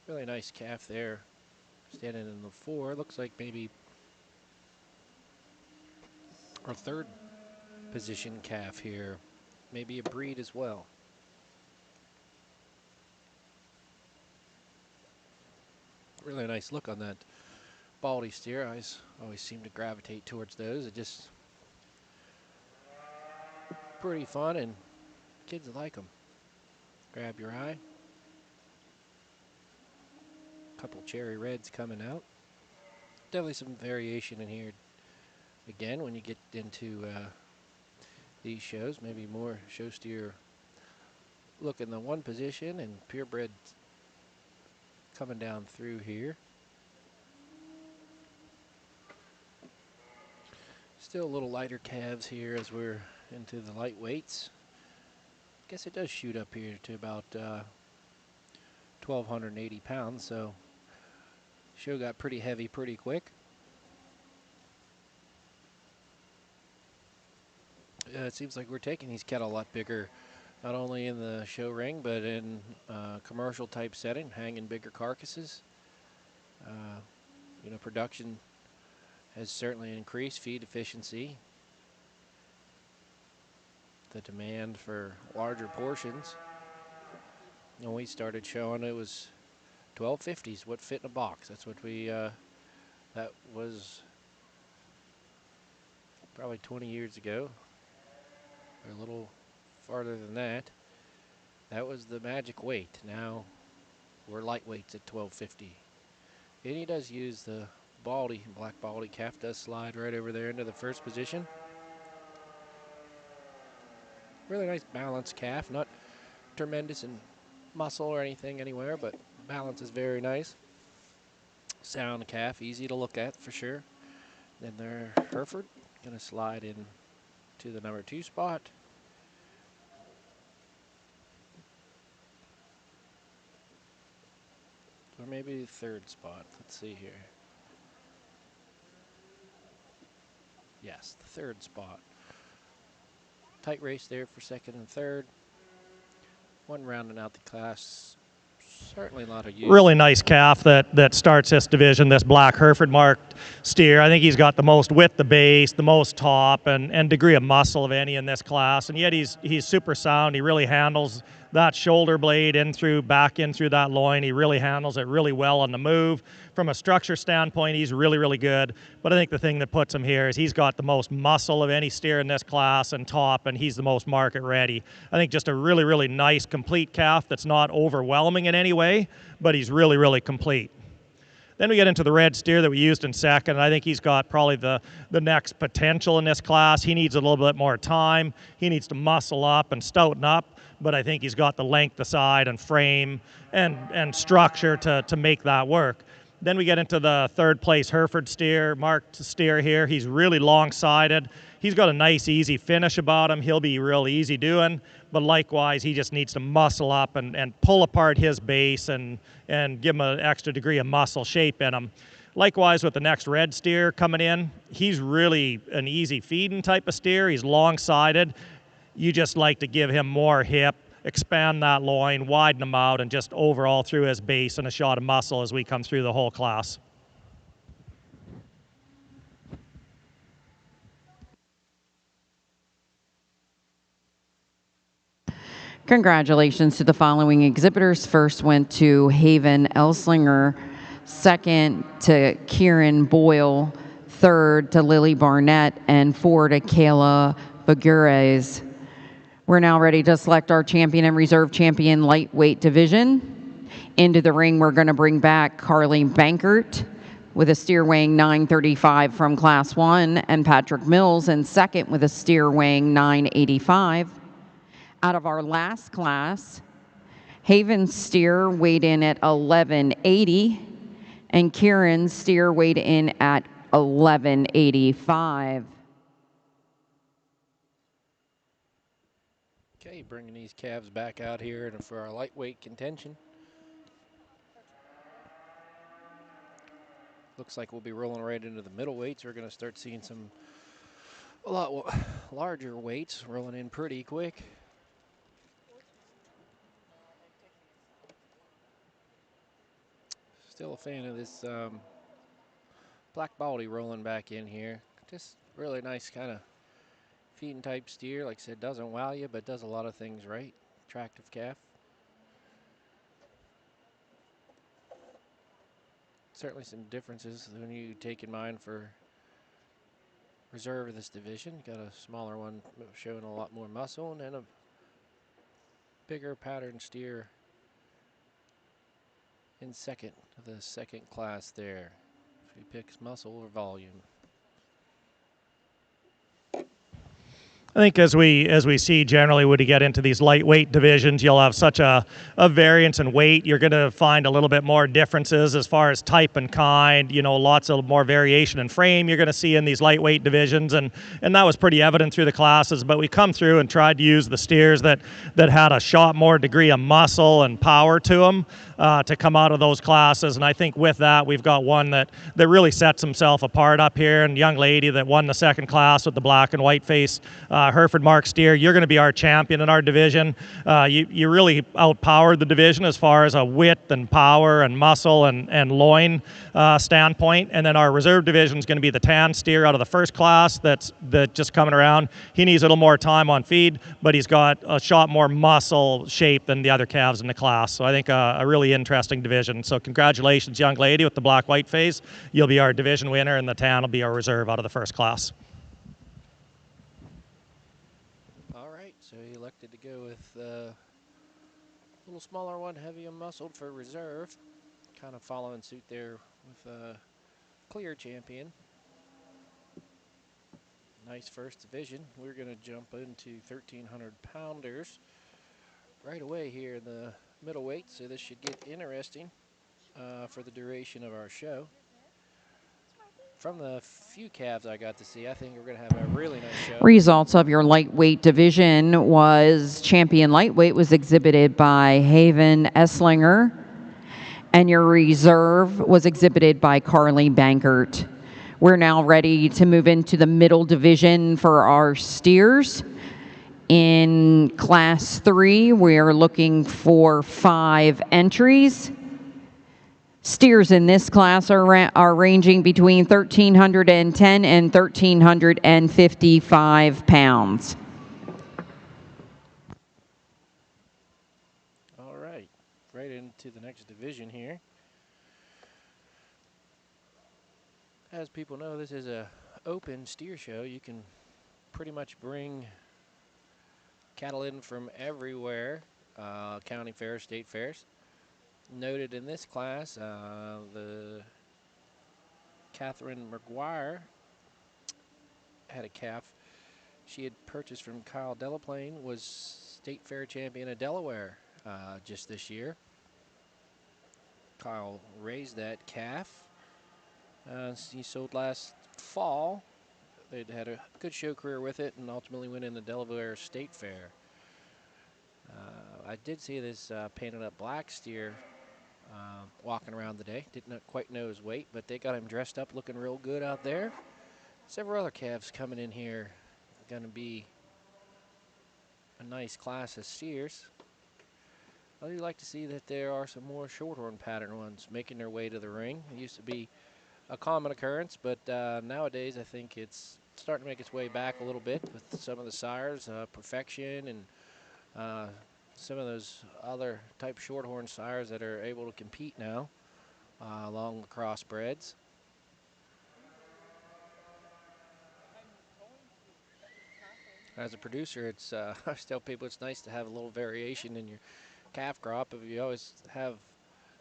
Really nice calf there. Standing in the 4. Looks like maybe our third position calf here. Maybe a breed as well. Really nice look on that baldy steer. I always seem to gravitate towards those. It just pretty fun and kids like them. Grab your eye. Couple cherry reds coming out. Definitely some variation in here. Again, when you get into these shows, maybe more show steer look in the one position and purebred coming down through here. Still a little lighter calves here as we're into the lightweights. Guess it does shoot up here to about 1,280 pounds, so show got pretty heavy pretty quick. It seems like we're taking these cattle a lot bigger, not only in the show ring, but in commercial type setting, hanging bigger carcasses. Production has certainly increased, feed efficiency, the demand for larger portions. When we started showing, it was 1250s, what fit in a box. That's what we, that was probably 20 years ago, or a little farther than that. That was the magic weight. Now we're lightweights at 1250. And he does use the baldy, black baldy calf does slide right over there into the first position. Really nice balanced calf, not tremendous in muscle or anything anywhere, but balance is very nice. Sound calf, easy to look at for sure. Then there, Hereford, gonna slide in to the number 2 spot. Or maybe the 3rd spot. Let's see here. Yes, the 3rd spot. Tight race there for 2nd and 3rd. One rounding out the class. Certainly a lot of use. Really nice calf that starts this division, this black Hereford marked steer. I think he's got the most width, the base, the most top, and degree of muscle of any in this class. And yet he's super sound. He really handles that shoulder blade back in through that loin. He really handles it really well on the move. From a structure standpoint, he's really, really good. But I think the thing that puts him here is he's got the most muscle of any steer in this class and top, and he's the most market ready. I think just a really, really nice, complete calf that's not overwhelming in any way, but he's really, really complete. Then we get into the red steer that we used in 2nd. And I think he's got probably the next potential in this class. He needs a little bit more time. He needs to muscle up and stouten up, but I think he's got the length, the side, and frame and structure to make that work. Then we get into the 3rd place Hereford steer, marked steer here. He's really long-sided. He's got a nice, easy finish about him. He'll be real easy doing, but likewise, he just needs to muscle up and pull apart his base and give him an extra degree of muscle shape in him. Likewise, with the next red steer coming in, he's really an easy feeding type of steer. He's long-sided. You just like to give him more hip, expand that loin, widen him out, and just overall through his base and a shot of muscle as we come through the whole class. Congratulations to the following exhibitors. First went to Haven Elslinger, 2nd to Kieran Boyle, 3rd to Lily Barnett, and 4 to Kayla Bagures. We're now ready to select our champion and reserve champion lightweight division. Into the ring, we're going to bring back Carly Bankert with a steer weighing 935 from Class 1, and Patrick Mills in 2nd with a steer weighing 985. Out of our last class, Haven's steer weighed in at 1180, and Kieran's steer weighed in at 1185. Okay, bringing these calves back out here and for our lightweight contention. Looks like we'll be rolling right into the middleweights. We're going to start seeing a lot larger weights rolling in pretty quick. Still a fan of this black baldy rolling back in here. Just really nice kind of feeding type steer. Like I said, doesn't wow you, but does a lot of things right. Attractive calf. Certainly some differences when you take in mind for reserve of this division. Got a smaller one showing a lot more muscle, and then a bigger pattern steer in 2nd of the 2nd class there. If he picks muscle or volume. I think as we see generally when you get into these lightweight divisions, you'll have such a variance in weight. You're going to find a little bit more differences as far as type and kind, lots of more variation in frame you're going to see in these lightweight divisions, and that was pretty evident through the classes. But we come through and tried to use the steers that had a shot more degree of muscle and power to them to come out of those classes. And I think with that, we've got one that really sets himself apart up here, and a young lady that won the 2nd class with the black and white face Hereford Mark steer, you're going to be our champion in our division. You really outpowered the division as far as a width and power and muscle and loin standpoint. And then our reserve division is going to be the tan steer out of the first class that's just coming around. He needs a little more time on feed, but he's got a shot more muscle shape than the other calves in the class. So I think a really interesting division. So congratulations, young lady, with the black-white phase. You'll be our division winner, and the tan will be our reserve out of the first class. All right, so he elected to go with a little smaller one, heavy and muscled for reserve. Kind of following suit there with a clear champion. Nice first division. We're going to jump into 1,300 pounders right away here in the middleweight, so this should get interesting for the duration of our show. From the few calves I got to see, I think we're going to have a really nice show. Results of your lightweight division was champion lightweight was exhibited by Haven Esslinger, and your reserve was exhibited by Carly Bankert. We're now ready to move into the middle division for our steers. In Class 3, we're looking for 5 entries. Steers in this class are ranging between 1,310 and 1,355 pounds. All right, right into the next division here. As people know, this is a open steer show. You can pretty much bring cattle in from everywhere, county fairs, state fairs. Noted in this class, the Catherine McGuire had a calf she had purchased from Kyle Delaplane, was state fair champion of Delaware just this year. Kyle raised that calf. He sold last fall. They'd had a good show career with it and ultimately went in the Delaware State Fair. I did see this painted up black steer walking around today. Did not quite know his weight, but they got him dressed up looking real good out there. Several other calves coming in here. Going to be a nice class of steers. I do like to see that there are some more shorthorn pattern ones making their way to the ring. It used to be a common occurrence, but nowadays I think it's starting to make its way back a little bit with some of the sires, Perfection, and some of those other type shorthorn sires that are able to compete now along the crossbreds. As a producer, it's I always tell people it's nice to have a little variation in your calf crop. If you always have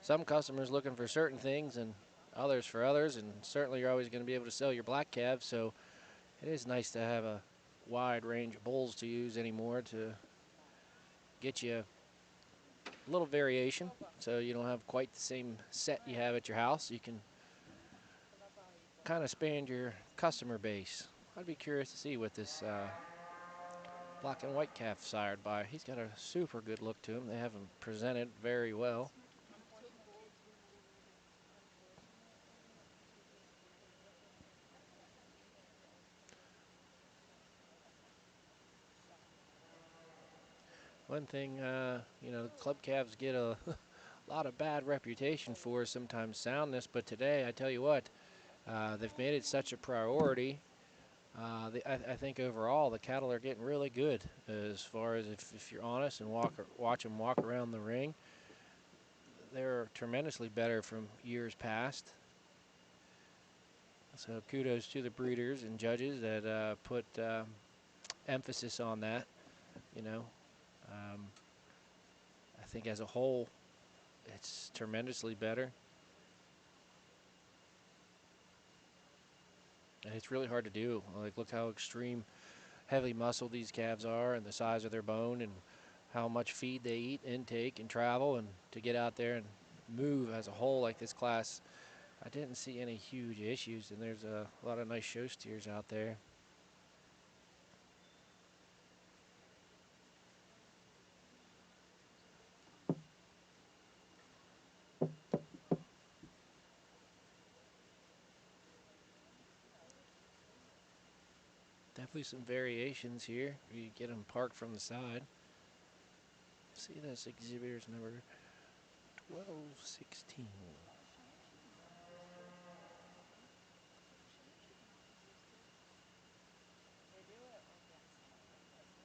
some customers looking for certain things and others for others, and certainly you're always going to be able to sell your black calves, so it is nice to have a wide range of bulls to use anymore to get you a little variation, so you don't have quite the same set you have at your house. You can kind of expand your customer base. I'd be curious to see what this black and white calf sired by. He's got a super good look to him. They have him presented very well. One thing, you know, club calves get a lot of bad reputation for sometimes soundness, but today, I tell you what, they've made it such a priority. I think overall the cattle are getting really good as far as if you're honest and watch them walk around the ring. They're tremendously better from years past. So kudos to the breeders and judges that put emphasis on that. You know, I think as a whole, it's tremendously better. And it's really hard to do. Like, look how extreme, heavy muscle these calves are, and the size of their bone, and how much feed they eat, intake, and travel, and to get out there and move as a whole like this class. I didn't see any huge issues, and there's a lot of nice show steers out there. Definitely some variations here. You get them parked from the side. See, this exhibitor's number 1216.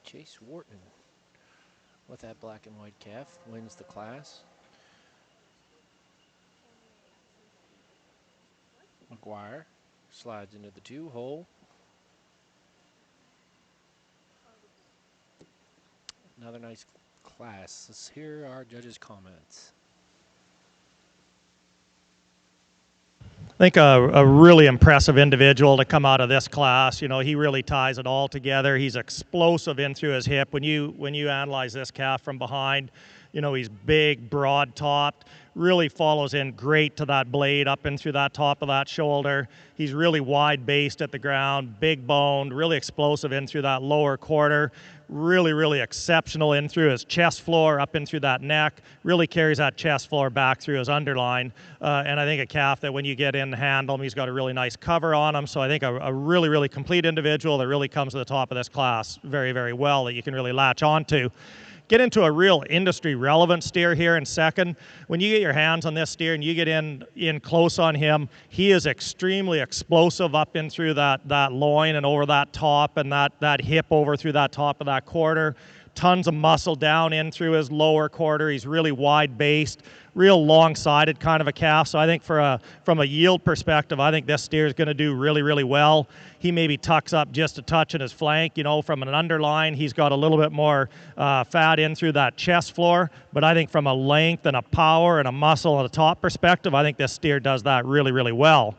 Chase Wharton with that black and white calf wins the class. McGuire slides into the 2-hole. Another nice class. Let's hear our judges' comments. I think a really impressive individual to come out of this class. You know, he really ties it all together. He's explosive in through his hip. When you analyze this calf from behind, you know, he's big, broad topped, really follows in great to that blade up in through that top of that shoulder. He's really wide based at the ground, big boned, really explosive in through that lower quarter. Really, really exceptional in through his chest floor, up in through that neck. Really carries that chest floor back through his underline. And I think a calf that when you get in and handle him, he's got a really nice cover on him. So I think a really, really complete individual that really comes to the top of this class very, very well that you can really latch onto. Get into a real industry relevant steer here in second. When you get your hands on this steer and you get in close on him, he is extremely explosive up in through that loin and over that top and that hip over through that top of that quarter. Tons of muscle down in through his lower quarter. He's really wide based, real long-sided kind of a calf. So I think from a yield perspective, I think this steer is going to do really, really well. He maybe tucks up just a touch in his flank. You know, from an underline, he's got a little bit more fat in through that chest floor. But I think from a length and a power and a muscle and a top perspective, I think this steer does that really, really well.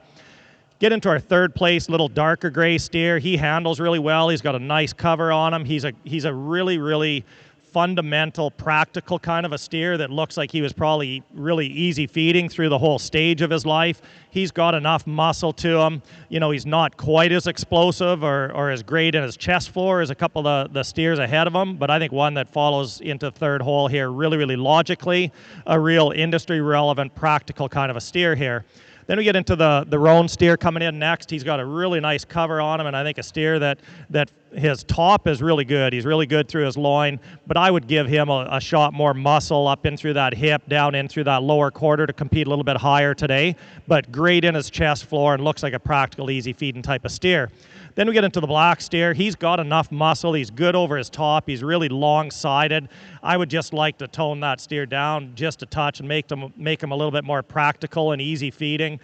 Get into our third place, little darker gray steer. He handles really well. He's got a nice cover on him. He's a really, really fundamental, practical kind of a steer that looks like he was probably really easy feeding through the whole stage of his life. He's got enough muscle to him. You know, he's not quite as explosive or as great in his chest floor as a couple of the steers ahead of him, but I think one that follows into third hole here really, really logically, a real industry relevant, practical kind of a steer here. Then we get into the roan steer coming in next. He's got a really nice cover on him, and I think a steer that his top is really good. He's really good through his loin, but I would give him a shot more muscle up in through that hip, down in through that lower quarter to compete a little bit higher today, but great in his chest floor and looks like a practical, easy feeding type of steer. Then we get into the black steer. He's got enough muscle. He's good over his top. He's really long-sided. I would just like to tone that steer down just a touch and make him a little bit more practical and easy feeding.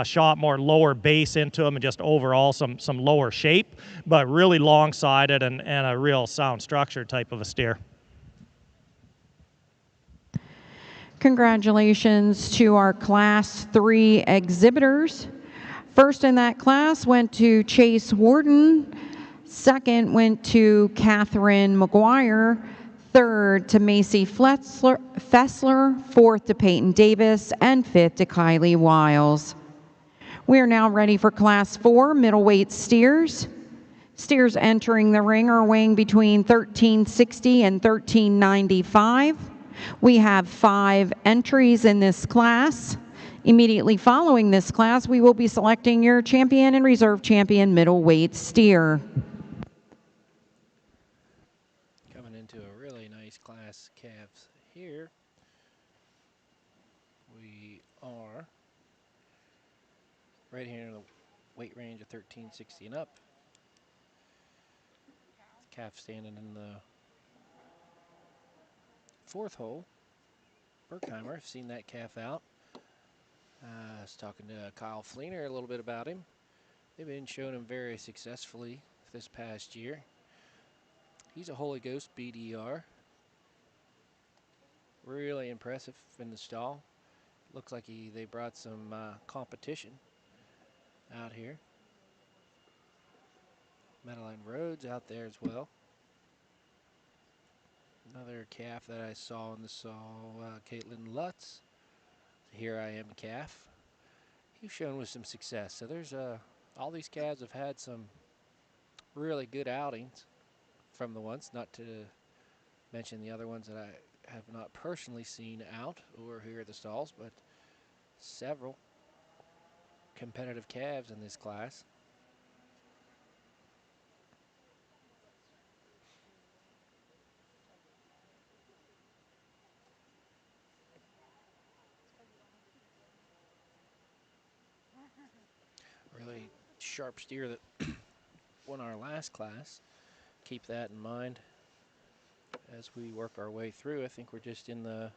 Shot more lower base into him and just overall some lower shape, but really long-sided and a real sound structure type of a steer. Congratulations to our Class 3 exhibitors. First in that class went to Chase Wharton. Second went to Catherine McGuire. Third to Macy Fessler. Fourth to Peyton Davis. And fifth to KILE Wiles. We are now ready for Class 4 middleweight steers. Steers entering the ring are weighing between 1360 and 1395. We have 5 entries in this class. Immediately following this class, we will be selecting your champion and reserve champion middleweight steer. Coming into a really nice class calves here. We are right here in the weight range of 1360 and up. Calf standing in the 4th hole. Berkheimer, I've seen that calf out. I was talking to Kyle Fleener a little bit about him. They've been showing him very successfully this past year. He's a Holy Ghost BDR. Really impressive in the stall. Looks like they brought some competition out here. Madeline Rhodes out there as well. Another calf that I saw in the stall, Caitlin Lutz. Here I Am calf. He's shown with some success. So there's all these calves have had some really good outings from the ones, not to mention the other ones that I have not personally seen out or here at the stalls, but several competitive calves in this class. sharp steer that won our last class. Keep that in mind as we work our way through. I think we're just in the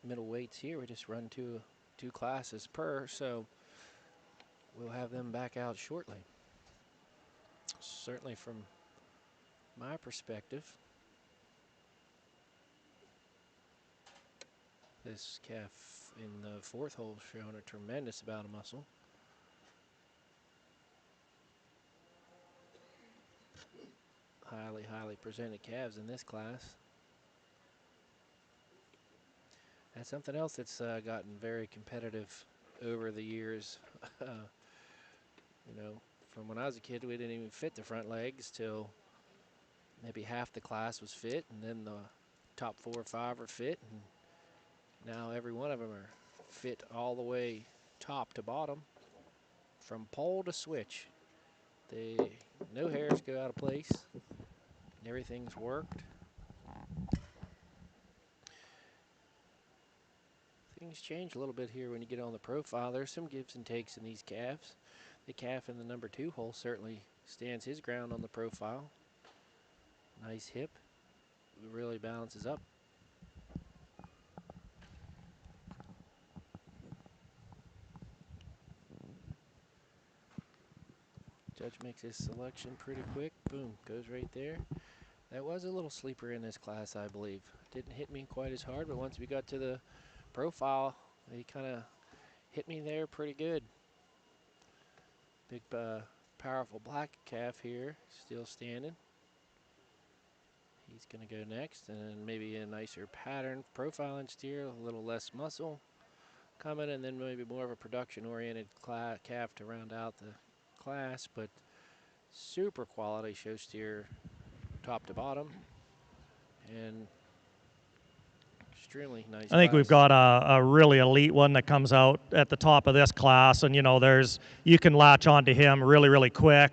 middle weights here. We just run two classes per, so we'll have them back out shortly. Certainly from my perspective, this calf in the fourth hole showing a tremendous amount of muscle. Highly presented calves in this class. That's something else that's gotten very competitive over the years. You know, from when I was a kid, we didn't even fit the front legs till maybe half the class was fit, and then the top 4 or 5 are fit, and now every one of them are fit all the way top to bottom, from pole to switch. No hairs go out of place. Everything's worked. Things change a little bit here when you get on the profile. There's some gives and takes in these calves. The calf in the number 2 hole certainly stands his ground on the profile. Nice hip. It really balances up. Judge makes his selection pretty quick. Boom, goes right there. That was a little sleeper in this class, I believe. Didn't hit me quite as hard, but once we got to the profile, he kind of hit me there pretty good. Big, powerful black calf here, still standing. He's going to go next, and maybe a nicer pattern profiling steer, a little less muscle coming, and then maybe more of a production-oriented calf to round out the class, but super quality show steer top to bottom, and extremely nice I think we've got a really elite one that comes out at the top of this class, and you can latch onto him really quick.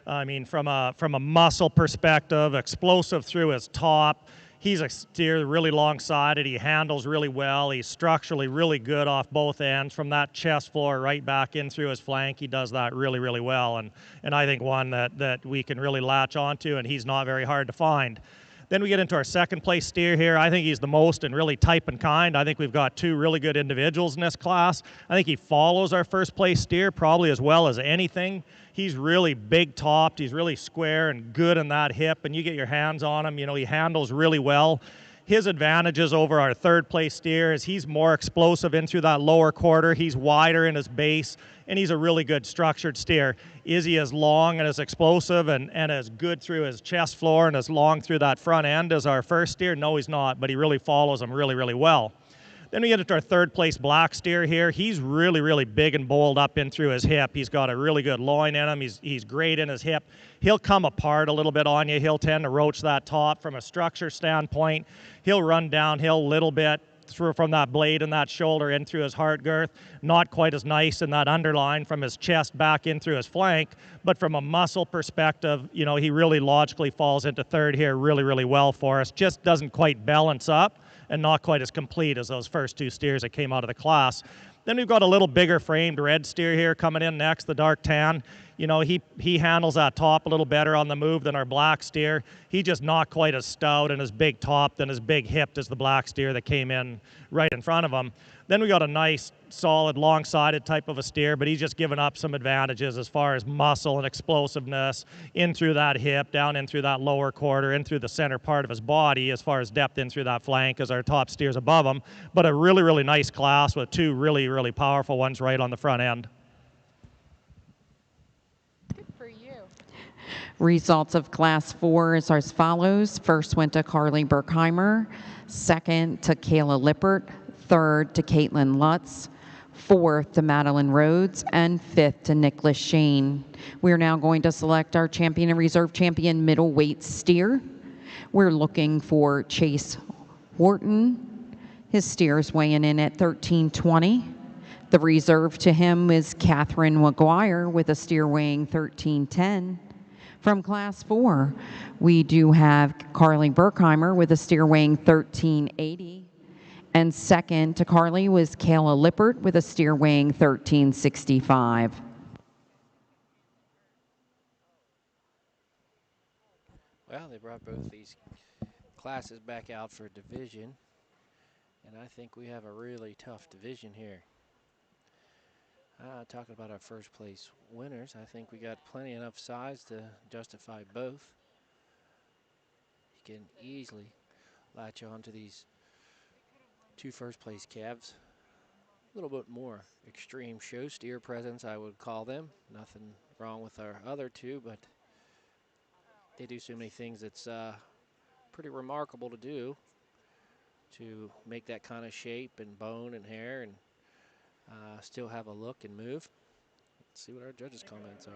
I mean, from a muscle perspective, explosive through his top. He's a steer really long-sided. He handles really well. He's structurally really good off both ends. From that chest floor right back in through his flank, he does that really well. And I think one that we can really latch onto, and he's not very hard to find. Then we get into our second place steer here. I think he's the most and really type and kind. I think we've got 2 really good individuals in this class. I think he follows our first place steer probably as well as anything. He's really big topped. He's really square and good in that hip, and you get your hands on him. He handles really well. His advantages over our third place steer is he's more explosive in through that lower quarter. He's wider in his base, and he's a really good structured steer. Is he as long and as explosive and as good through his chest floor and as long through that front end as our first steer? No, he's not, but he really follows him really well. Then we get into our third place black steer here. He's really big and bold up in through his hip. He's got a really good loin in him. He's great in his hip. He'll come apart a little bit on you. He'll tend to roach that top from a structure standpoint. He'll run downhill a little bit through from that blade and that shoulder in through his heart girth. Not quite as nice in that underline from his chest back in through his flank, but from a muscle perspective, he really logically falls into third here really well for us. Just doesn't quite balance up and not quite as complete as those first 2 steers that came out of the class. Then we've got a little bigger framed red steer here coming in next, the dark tan. He handles that top a little better on the move than our black steer. He's just not quite as stout and as big topped and as big hipped as the black steer that came in right in front of him. Then we got a nice, solid, long-sided type of a steer, but he's just given up some advantages as far as muscle and explosiveness in through that hip, down in through that lower quarter, in through the center part of his body, as far as depth in through that flank as our top steers above him. But a really nice class with 2 really powerful ones right on the front end. Good for you. Results of Class 4 is as follows. First went to Carly Berkheimer, second to Kayla Lippert, third to Caitlin Lutz, fourth to Madeline Rhodes, and fifth to Nicholas Shane. We are now going to select our champion and reserve champion middleweight steer. We're looking for Chase Wharton. His steer is weighing in at 1320. The reserve to him is Catherine McGuire with a steer weighing 1310. From Class 4, we do have Carly Berkheimer with a steer weighing 1380. And second to Carly was Kayla Lippert with a steer weighing 1365. Well, they brought both these classes back out for division, and I think we have a really tough division here. Talking about our first place winners, I think we got plenty enough size to justify both. You can easily latch on to these two first place calves. A little bit more extreme show steer presence, I would call them. Nothing wrong with our other two, but they do so many things that's pretty remarkable to do, to make that kind of shape and bone and hair and still have a look and move. Let's see what our judges' comments are.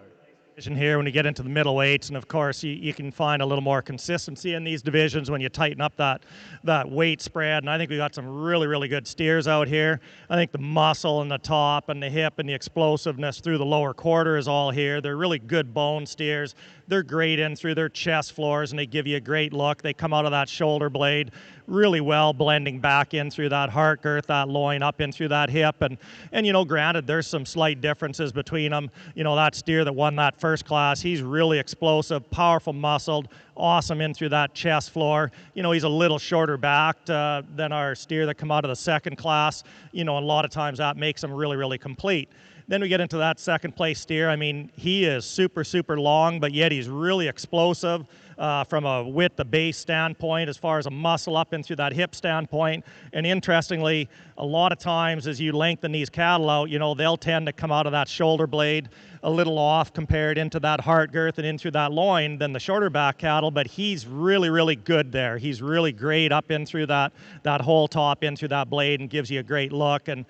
Here when you get into the middleweights, and of course you can find a little more consistency in these divisions when you tighten up that weight spread. And I think we got some really good steers out here. I think the muscle and the top and the hip and the explosiveness through the lower quarter is all here. They're really good bone steers. They're great in through their chest floors, and they give you a great look. They come out of that shoulder blade really well, blending back in through that heart girth, that loin, up in through that hip. And you know, granted, there's some slight differences between them. You know, that steer that won that first class, he's really explosive, powerful muscled, awesome in through that chest floor. You know, he's a little shorter backed than our steer that come out of the second class. You know, a lot of times that makes him really complete. Then we get into that second place steer. I mean, he is super long, but yet he's really explosive from a width, the base standpoint, as far as a muscle up into that hip standpoint. And interestingly, a lot of times as you lengthen these cattle out, you know, they'll tend to come out of that shoulder blade a little off compared into that heart girth and into that loin than the shorter back cattle, but he's really good there. He's really great up in through that whole top into that blade and gives you a great look and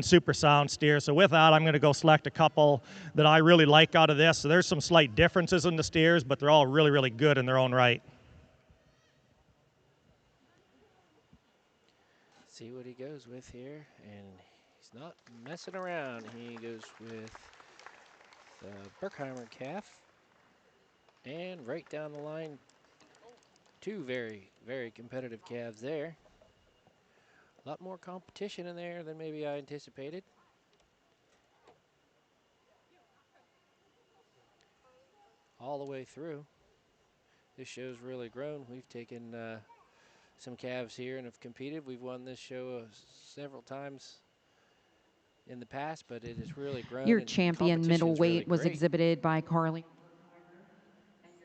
super sound steer. So with that, I'm going to go select a couple that I really like out of this. So there's some slight differences in the steers, but they're all really good in their own right. See what he goes with here, and he's not messing around. He goes with the Berkheimer calf, and right down the line, two very competitive calves there. A lot more competition in there than maybe I anticipated. All the way through. This show's really grown. We've taken some calves here and have competed. We've won this show several times in the past, but it has really grown. Your And champion competition's really middleweight was great. exhibited by Carly.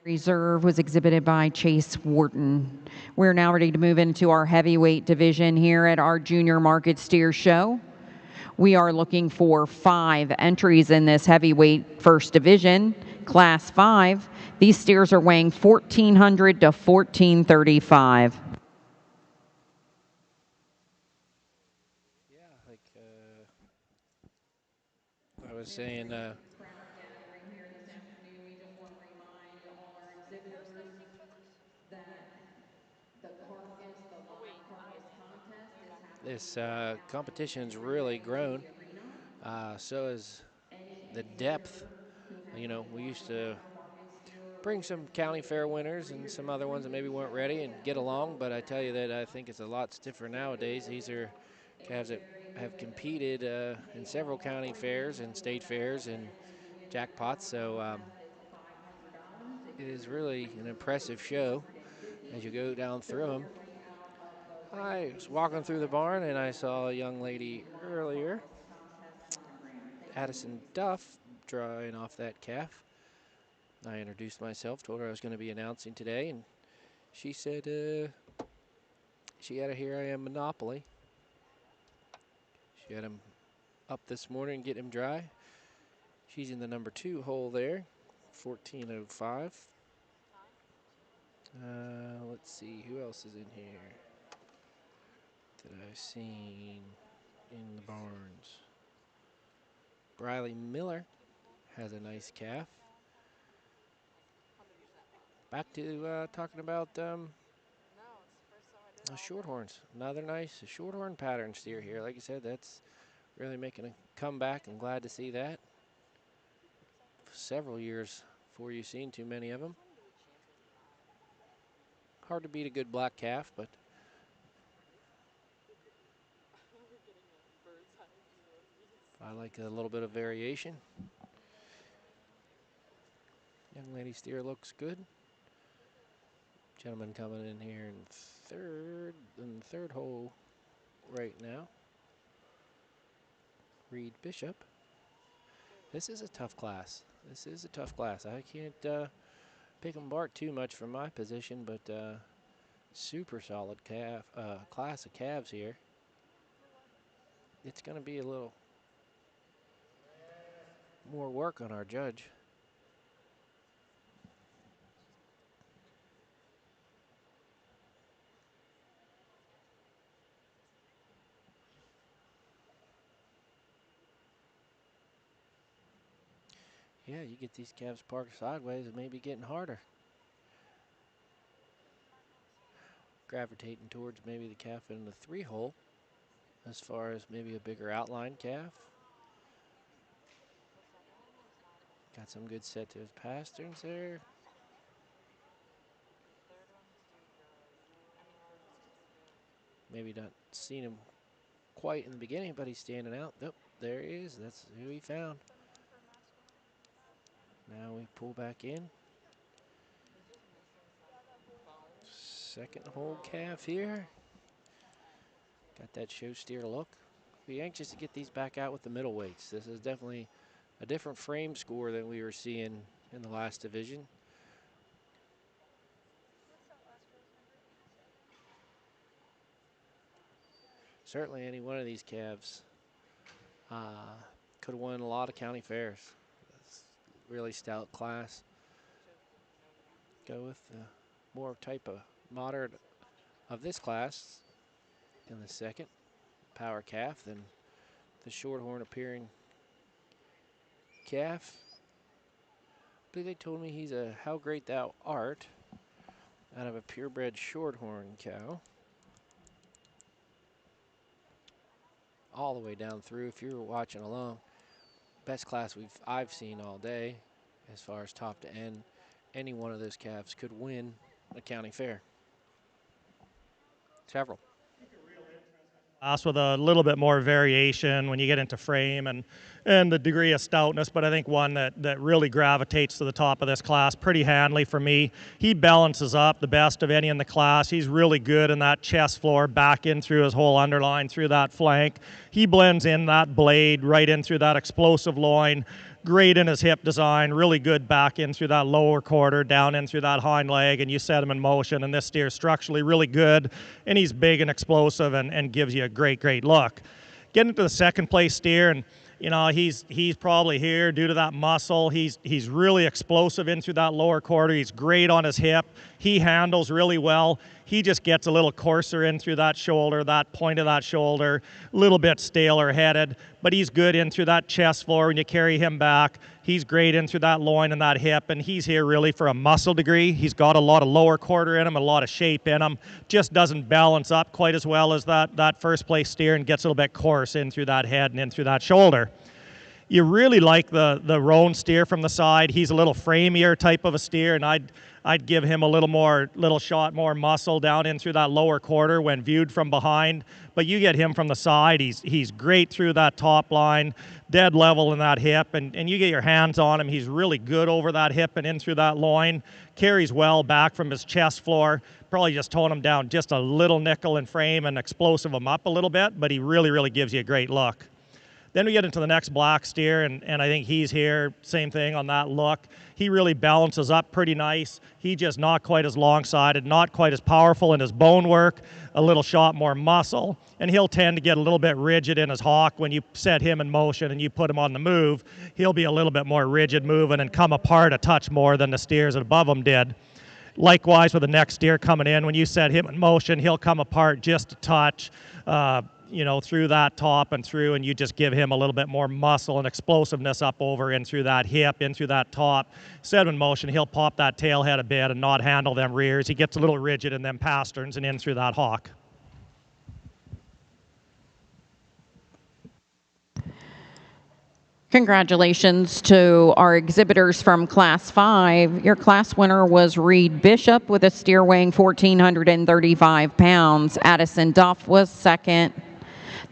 Reserve was exhibited by Chase Wharton. We're now ready to move into our heavyweight division here at our Junior Market Steer Show. We are looking for 5 entries in this heavyweight first division, Class 5. These steers are weighing 1,400 to 1,435. Yeah, like I was saying, this competition's really grown. So is the depth. You know, we used to bring some county fair winners and some other ones that maybe weren't ready and get along, but I tell you that I think it's a lot stiffer nowadays. These are calves that have competed in several county fairs and state fairs and jackpots, so it is really an impressive show as you go down through them. I was walking through the barn and I saw a young lady earlier, Addison Duff, drawing off that calf. I introduced myself, told her I was going to be announcing today, and she said she had a Here I Am Monopoly. She had him up this morning, get him dry. She's in the number 2 hole there, 1405. Let's see, who else is in here that I've seen in the barns? Briley Miller has a nice calf. Back to talking about shorthorns. Another nice shorthorn pattern steer here. Like I said, that's really making a comeback. I'm glad to see that. Several years before you've seen too many of them. Hard to beat a good black calf, but I like a little bit of variation. Young lady steer looks good. Gentleman coming in here in the third hole right now. Reed Bishop. This is a tough class. This is a tough class. I can't pick them apart too much from my position, but super solid class of calves here. It's going to be a little more work on our judge. Yeah, you get these calves parked sideways, it may be getting harder. Gravitating towards maybe the calf in the 3-hole as far as maybe a bigger outline calf. Got some good set to his pasterns there. Maybe not seen him quite in the beginning, but he's standing out. Oh, there he is. That's who he found. Now we pull back in. Second hole calf here. Got that show steer look. Be anxious to get these back out with the middleweights. This is definitely a different frame score than we were seeing in the last division. Certainly any one of these calves could have won a lot of county fairs. It's really stout class. Go with the more type of moderate of this class in the second power calf than the shorthorn appearing calf. But they told me he's a How Great Thou Art out of a purebred shorthorn cow. All the way down through, if you were watching along, best class I've seen all day as far as top to end. Any one of those calves could win a county fair. Several. With a little bit more variation when you get into frame and the degree of stoutness, but I think one that really gravitates to the top of this class pretty handily for me. He balances up the best of any in the class. He's really good in that chest floor, back in through his whole underline, through that flank. He blends in that blade right in through that explosive loin. Great in his hip design, really good back in through that lower quarter, down in through that hind leg, and you set him in motion, and this steer's structurally really good, and he's big and explosive and gives you a great look. Getting to the second place steer, and you know, he's probably here due to that muscle. He's really explosive in through that lower quarter. He's great on his hip. He handles really well. He just gets a little coarser in through that shoulder, that point of that shoulder, a little bit staler headed, but he's good in through that chest floor when you carry him back. He's great in through that loin and that hip, and he's here really for a muscle degree. He's got a lot of lower quarter in him, a lot of shape in him. Just doesn't balance up quite as well as that first place steer, and gets a little bit coarse in through that head and in through that shoulder. You really like the roan steer from the side. He's a little framier type of a steer, and I'd give him a little shot more muscle down in through that lower quarter when viewed from behind. But you get him from the side, he's great through that top line, dead level in that hip, and you get your hands on him. He's really good over that hip and in through that loin. Carries well back from his chest floor. Probably just tone him down just a little nickel in frame and explosive him up a little bit, but he really gives you a great look. Then we get into the next black steer, and I think he's here, same thing on that look. He really balances up pretty nice. He just not quite as long-sided, not quite as powerful in his bone work, a little shot more muscle, and he'll tend to get a little bit rigid in his hock when you set him in motion and you put him on the move. He'll be a little bit more rigid moving and come apart a touch more than the steers above him did. Likewise with the next steer coming in, when you set him in motion, he'll come apart just a touch, through that top and through, and you just give him a little bit more muscle and explosiveness up over in through that hip, in through that top. Set him in motion, he'll pop that tail head a bit and not handle them rears. He gets a little rigid in them pasterns and in through that hock. Congratulations to our exhibitors from Class 5. Your class winner was Reed Bishop with a steer weighing 1,435 pounds. Addison Duff was second.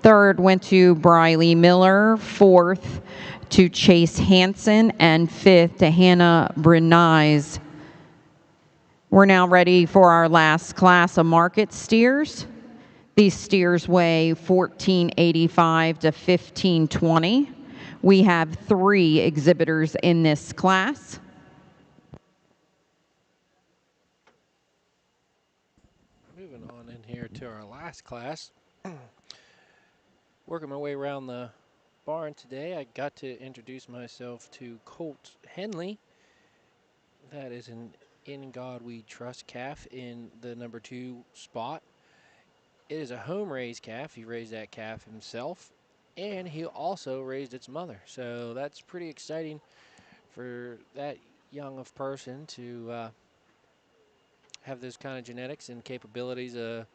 Third went to Briley Miller. Fourth to Chase Hansen. And fifth to Hannah Brunise. We're now ready for our last class of market steers. These steers weigh 1485 to 1520. We have 3 exhibitors in this class. Moving on in here to our last class. Working my way around the barn today, I got to introduce myself to Colt Henley. That is an In God We Trust calf in the number 2 spot. It is a home raised calf. He raised that calf himself, and he also raised its mother. So that's pretty exciting for that young of person to have those kind of genetics and capabilities of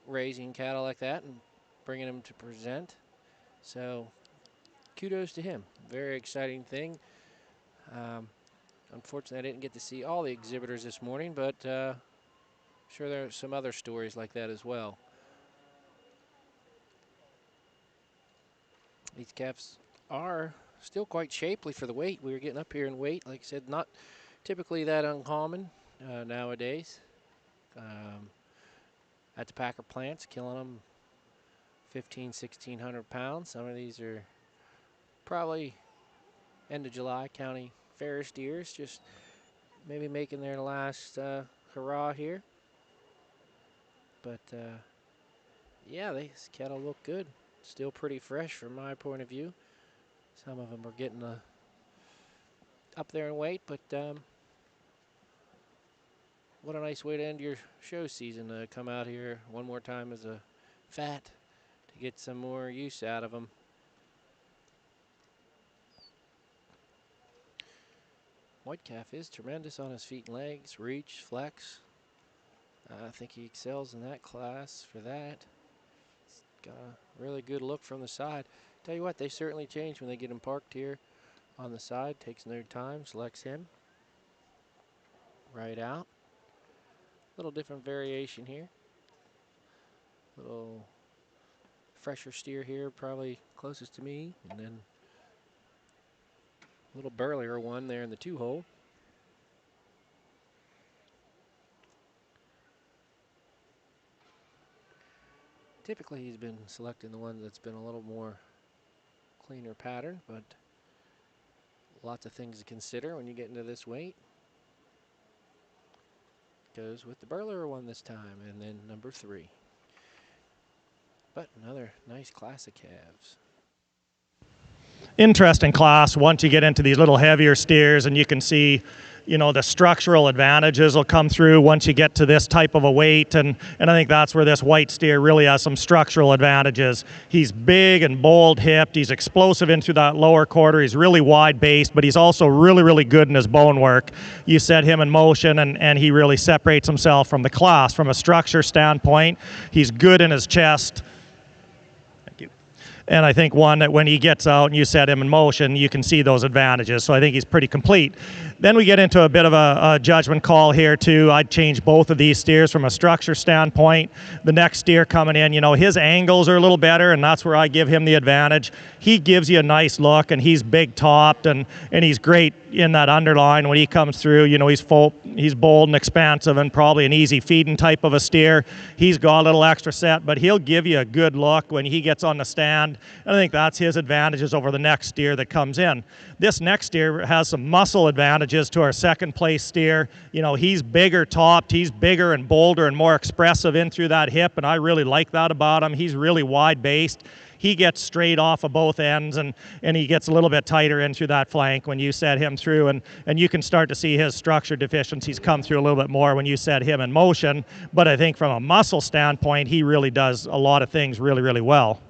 raising cattle like that and bringing them to present. So kudos to him. Very exciting thing. Unfortunately, I didn't get to see all the exhibitors this morning, but sure there are some other stories like that as well. These calves are still quite shapely for the weight. We were getting up here in weight. Like I said, not typically that uncommon nowadays. At the Packer plants, killing them 1,600 pounds. Some of these are probably end of July county fair steers, just maybe making their last hurrah here. But yeah, these cattle look good. Still pretty fresh from my point of view. Some of them are getting up there in weight, but what a nice way to end your show season, to come out here one more time as a fat to get some more use out of them. White calf is tremendous on his feet and legs, reach, flex. I think he excels in that class for that. He's got a really good look from the side. Tell you what, they certainly change when they get him parked here on the side. Takes no time, selects him. Right out. Little different variation here. Little fresher steer here, probably closest to me. And then a little burlier one there in the 2-hole. Typically he's been selecting the one that's been a little more cleaner pattern, but lots of things to consider when you get into this weight. Goes with the burlier one this time, and then number 3. But another nice class of calves. Interesting class once you get into these little heavier steers, and you can see, you know, the structural advantages will come through once you get to this type of a weight, and I think that's where this white steer really has some structural advantages. He's big and bold hipped, he's explosive into that lower quarter, he's really wide based, but he's also really good in his bone work. You set him in motion and he really separates himself from the class. From a structure standpoint, he's good in his chest. And I think one that when he gets out and you set him in motion, you can see those advantages. So I think he's pretty complete. Then we get into a bit of a judgment call here too. I'd change both of these steers from a structure standpoint. The next steer coming in, you know, his angles are a little better, and that's where I give him the advantage. He gives you a nice look, and he's big topped, and he's great in that underline when he comes through. You know, he's bold and expansive and probably an easy feeding type of a steer. He's got a little extra set, but he'll give you a good look when he gets on the stand. And I think that's his advantages over the next steer that comes in. This next steer has some muscle advantages to our second place steer. You know, he's bigger topped, he's bigger and bolder and more expressive in through that hip, and I really like that about him. He's really wide based. He gets straight off of both ends, and he gets a little bit tighter in through that flank when you set him through, and you can start to see his structure deficiencies come through a little bit more when you set him in motion. But I think from a muscle standpoint, he really does a lot of things really well.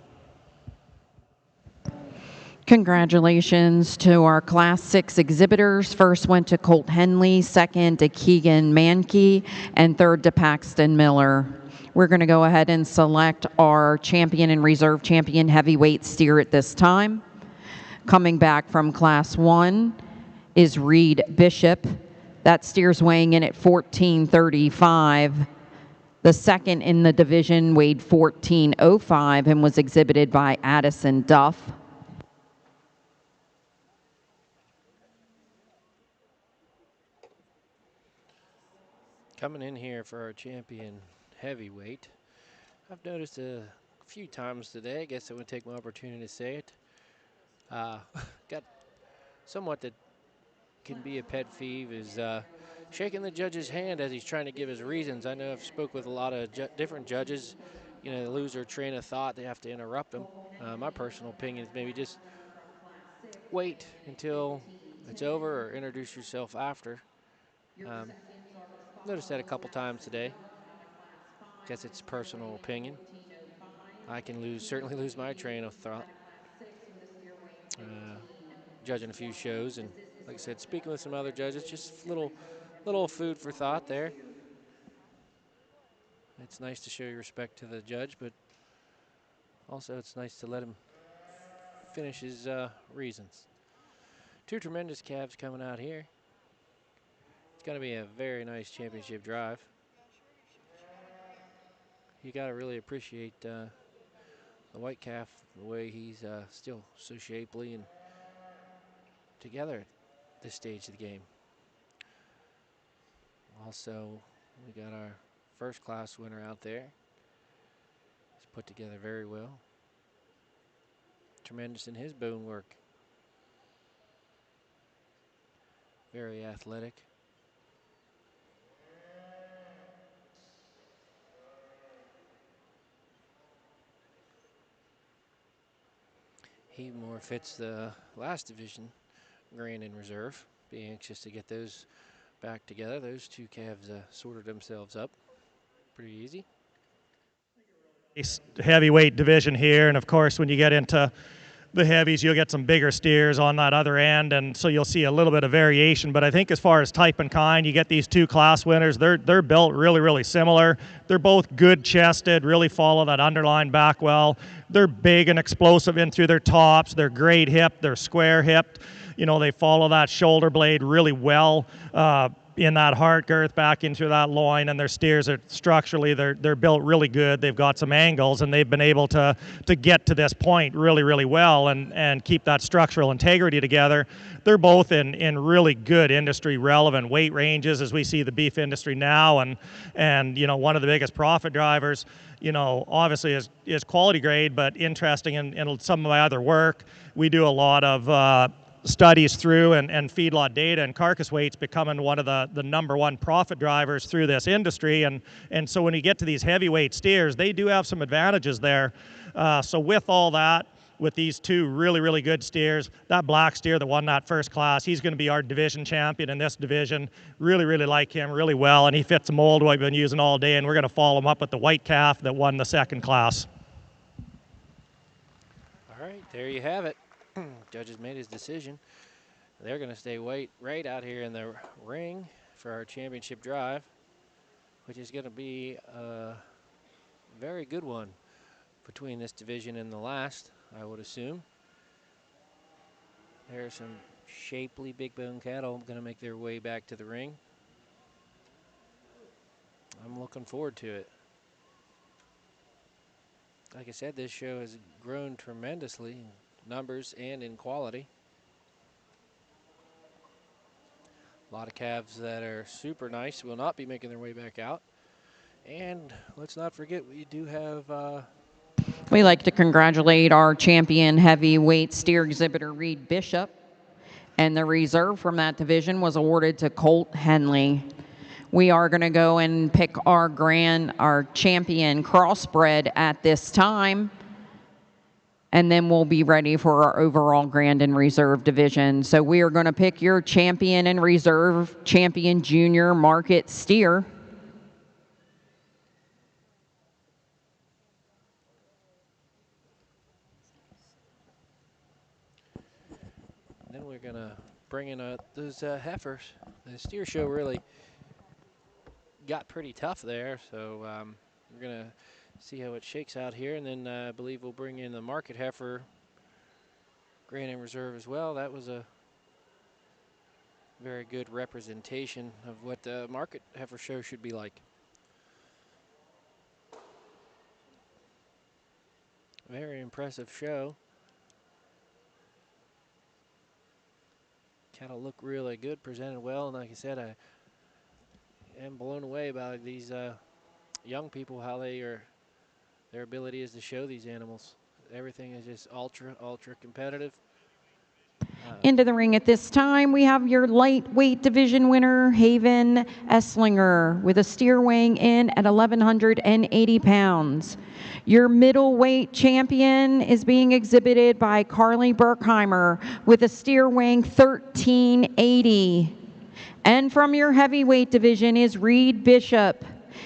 Congratulations to our Class 6 exhibitors. First went to Colt Henley, second to Keegan Mankey, and third to Paxton Miller. We're going to go ahead and select our champion and reserve champion heavyweight steer at this time. Coming back from Class 1 is Reed Bishop. That steer's weighing in at 1435. The second in the division weighed 1405 and was exhibited by Addison Duff. Coming in here for our champion heavyweight, I've noticed a few times today, I guess I would take my opportunity to say it, got somewhat that can be a pet peeve is shaking the judge's hand as he's trying to give his reasons. I know I've spoke with a lot of different judges. You know, they lose their train of thought. They have to interrupt them. My personal opinion is maybe just wait until it's over or introduce yourself after. Um, Noticed that a couple times today. Guess it's personal opinion. I can certainly lose my train of thought. Uh, Judging a few shows and, like I said, speaking with some other judges, just little food for thought there. It's nice to show your respect to the judge, but also it's nice to let him finish his reasons. Two tremendous calves coming out here. It's going to be a very nice championship drive. You got to really appreciate the white calf, the way he's still so shapely and together at this stage of the game. Also, we got our first class winner out there. He's put together very well. Tremendous in his bone work. Very athletic. He more fits the last division, Grand and Reserve. Be anxious to get those back together. Those two calves sorted themselves up pretty easy. Heavyweight division here, and of course when you get into the heavies you'll get some bigger steers on that other end, and so you'll see a little bit of variation. But I think as far as type and kind, you get these two class winners. They're built really similar. They're both good chested, really follow that underline back well. They're big and explosive in through their tops. They're great hipped, they're square hipped. You know, they follow that shoulder blade really well in that heart girth back into that loin, and their steers are structurally they're built really good. They've got some angles, and they've been able to get to this point really well and keep that structural integrity together. They're both in really good industry relevant weight ranges as we see the beef industry now, and you know, one of the biggest profit drivers, you know, obviously is quality grade, but interesting in some of my other work, we do a lot of studies through and feedlot data, and carcass weight's becoming one of the number one profit drivers through this industry, and so when you get to these heavyweight steers, they do have some advantages there. So with all that, with these two really good steers, that black steer that won that first class, he's going to be our division champion in this division. Really like him really well, and he fits the mold we've been using all day, and we're going to follow him up with the white calf that won the second class. All right, there you have it. Judges made his decision. They're going to stay right out here in the ring for our championship drive, which is going to be a very good one between this division and the last, I would assume. There are some shapely big bone cattle going to make their way back to the ring. I'm looking forward to it. Like I said, this show has grown tremendously in numbers and in quality. A lot of calves that are super nice will not be making their way back out. And let's not forget, we do have... We like to congratulate our champion heavyweight steer exhibitor, Reed Bishop. And the reserve from that division was awarded to Colt Henley. We are going to go and pick our champion crossbred at this time. And then we'll be ready for our overall grand and reserve division. So we are going to pick your champion and reserve champion junior market steer. Then we're going to bring in those heifers. The steer show really got pretty tough there, so we're going to see how it shakes out here. And then I believe we'll bring in the market heifer grand and reserve as well. That was a very good representation of what the market heifer show should be like. Very impressive show. Cattle look really good, presented well, and like I said, am blown away by these young people, how their ability is to show these animals. Everything is just ultra competitive. Into the ring at this time, we have your lightweight division winner, Haven Esslinger, with a steer weighing in at 1,180 pounds. Your middleweight champion is being exhibited by Carly Berkheimer with a steer weighing 1,380. And from your heavyweight division is Reed Bishop.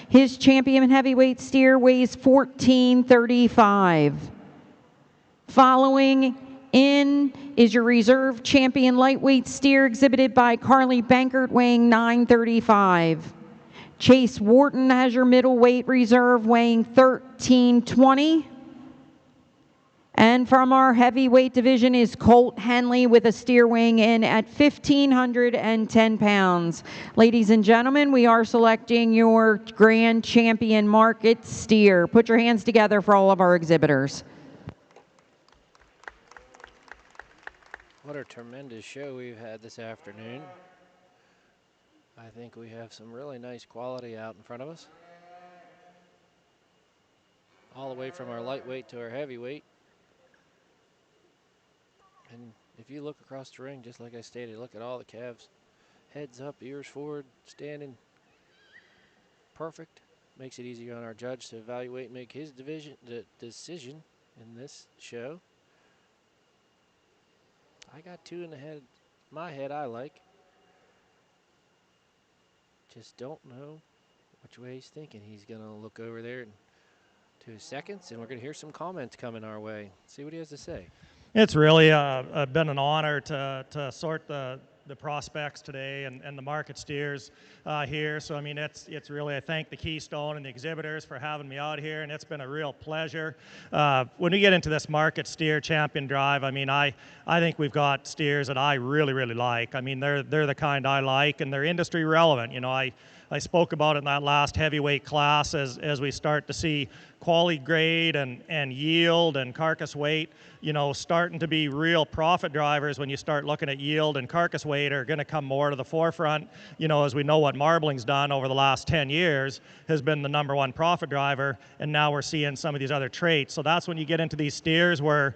His champion heavyweight steer weighs 1,435. Following in is your reserve champion lightweight steer exhibited by Carly Bankert weighing 935. Chase Wharton has your middleweight reserve weighing 1320. And from our heavyweight division is Colt Henley with a steer weighing in at 1,510 pounds. Ladies and gentlemen, we are selecting your grand champion market steer. Put your hands together for all of our exhibitors. What a tremendous show we've had this afternoon. I think we have some really nice quality out in front of us. All the way from our lightweight to our heavyweight. And if you look across the ring, just like I stated, look at all the calves. Heads up, ears forward, standing perfect. Makes it easier on our judge to evaluate and make his decision in this show. I got two in the head, my head I like. Just don't know which way he's thinking. He's going to look over there in 2 seconds, and we're going to hear some comments coming our way. See what he has to say. It's really been an honor to sort the prospects today and the market steers here. So, I mean, it's really, I thank the Keystone and the exhibitors for having me out here, and it's been a real pleasure. When we get into this market steer champion drive, I mean, I think we've got steers that I really, really like. I mean, they're the kind I like, and they're industry relevant. You know, I spoke about it in that last heavyweight class as we start to see quality grade and yield and carcass weight, you know, starting to be real profit drivers. When you start looking at yield and carcass weight are going to come more to the forefront, you know, as we know what marbling's done over the last 10 years has been the #1 profit driver, and now we're seeing some of these other traits. So that's when you get into these steers where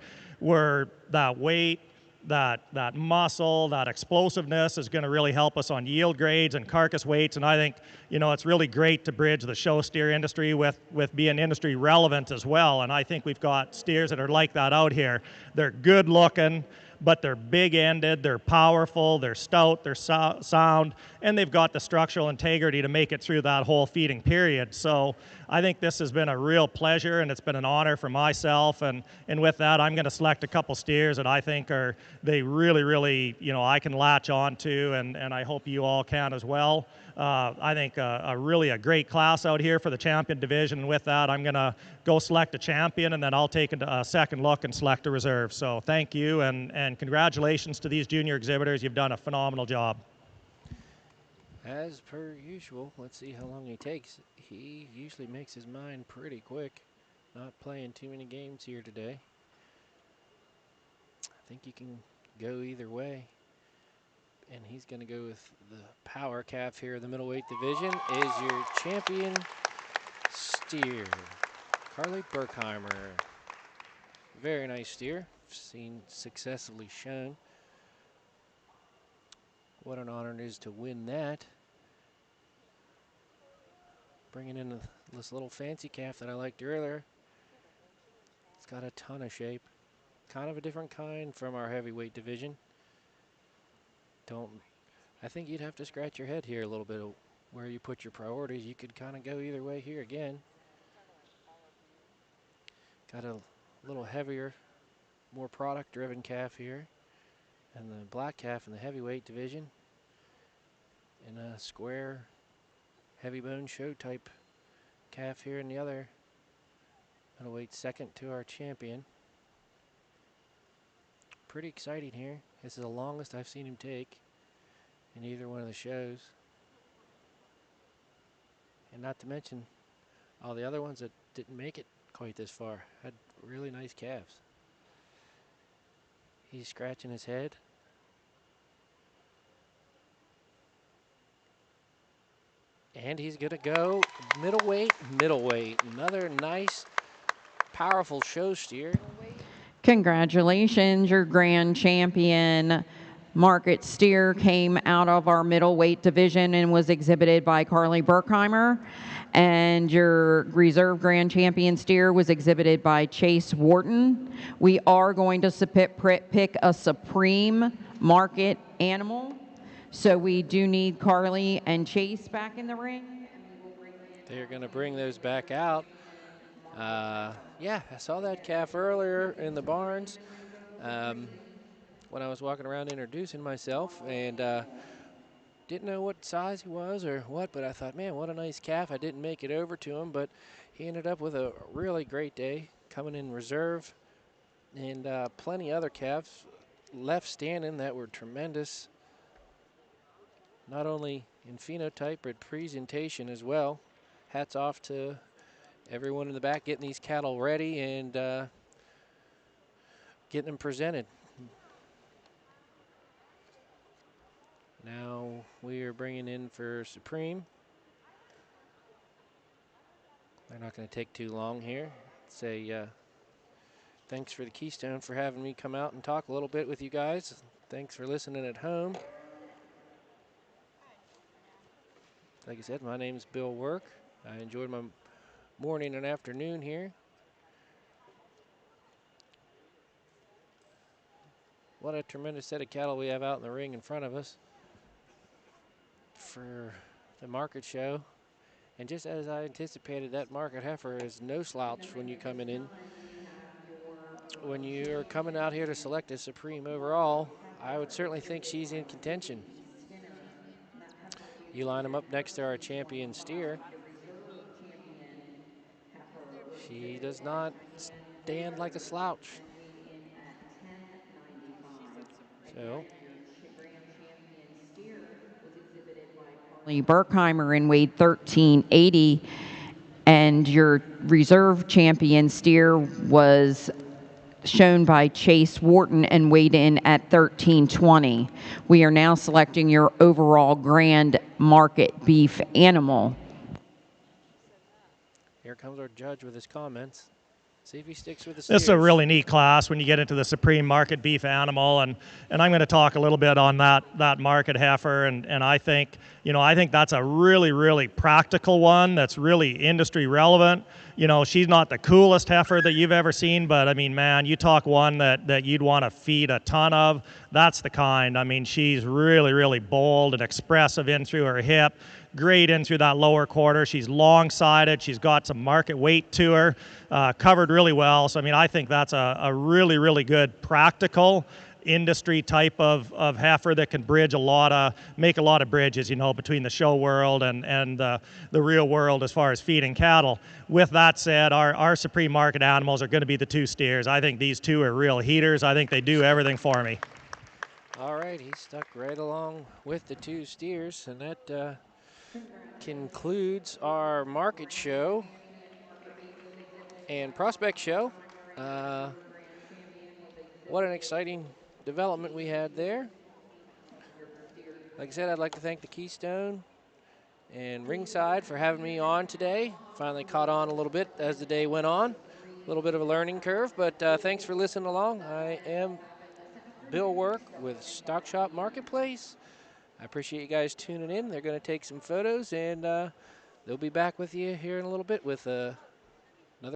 that weight, that muscle, that explosiveness is going to really help us on yield grades and carcass weights. And I think, you know, it's really great to bridge the show steer industry with being industry relevant as well. And I think we've got steers that are like that out here. They're good looking, but they're big-ended, they're powerful, they're stout, they're sound, and they've got the structural integrity to make it through that whole feeding period. So I think this has been a real pleasure, and it's been an honor for myself. And with that, I'm going to select a couple steers that I think they really, you know, I can latch on to, and I hope you all can as well. I think really a great class out here for the champion division. And with that, I'm going to go select a champion, and then I'll take a second look and select a reserve. So thank you, and congratulations to these junior exhibitors. You've done a phenomenal job. As per usual, let's see how long he takes. He usually makes his mind pretty quick. Not playing too many games here today. I think you can go either way. And he's going to go with the power calf here in the middleweight division. Is your champion steer, Carly Berkheimer. Very nice steer. Seen successfully shown. What an honor it is to win that. Bringing in this little fancy calf that I liked earlier. It's got a ton of shape. Kind of a different kind from our heavyweight division. I think you'd have to scratch your head here a little bit of where you put your priorities. You could kind of go either way here again. Got a little heavier, more product-driven calf here. And the black calf in the heavyweight division. And a square, heavy bone show type calf here in the other. Gonna wait second to our champion. Pretty exciting here. This is the longest I've seen him take in either one of the shows. And not to mention all the other ones that didn't make it quite this far. Had really nice calves. He's scratching his head. And he's going to go middleweight, middleweight. Another nice, powerful show steer. Congratulations, your grand champion. Market steer came out of our middleweight division and was exhibited by Carly Berkheimer. And your reserve grand champion steer was exhibited by Chase Wharton. We are going to pick a supreme market animal. So we do need Carly and Chase back in the ring. They're going to bring those back out. Yeah, I saw that calf earlier in the barns when I was walking around introducing myself, and didn't know what size he was or what, but I thought, man, what a nice calf. I didn't make it over to him, but he ended up with a really great day coming in reserve, and plenty other calves left standing that were tremendous, not only in phenotype but presentation as well. Hats off to everyone in the back getting these cattle ready and getting them presented. Now we are bringing in for Supreme. They're not going to take too long here. Say thanks for the Keystone for having me come out and talk a little bit with you guys. Thanks for listening at home. Like I said, my name's Bill Work. I enjoyed my morning and afternoon here. What a tremendous set of cattle we have out in the ring in front of us for the market show. And just as I anticipated, that market heifer is no slouch when you're coming in. When you're coming out here to select a Supreme overall, I would certainly think she's in contention. You line them up next to our champion steer. She does not stand like a slouch. So Lee Berkheimer in weighed 1380, and your reserve champion steer was shown by Chase Wharton and weighed in at 1320. We are now selecting your overall grand market beef animal. here comes our judge with his comments. See if he sticks with the This is a steers. really neat class when you get into the Supreme market beef animal, and I'm going to talk a little bit on that market heifer, and I think that's a really practical one that's really industry relevant. She's not the coolest heifer that you've ever seen, but I mean, man, you talk one that you'd want to feed a ton of. That's the kind. I mean, she's really bold and expressive in through her hip. Great in through that lower quarter. She's long-sided. She's got some market weight to her, covered really well. So, I mean, I think that's a really good practical industry type of heifer that can make a lot of bridges, between the show world and the real world as far as feeding cattle. With that said, our Supreme market animals are going to be the two steers. I think these two are real heaters. I think they do everything for me. All right, he stuck right along with the two steers, and that concludes our market show and prospect show. What an exciting development we had there. Like I said, I'd like to thank the Keystone and Ringside for having me on today. Finally caught on a little bit as the day went on. A little bit of a learning curve, but thanks for listening along. I am Bill Work with Stock Shop Marketplace. I appreciate you guys tuning in. They're going to take some photos, and they'll be back with you here in a little bit with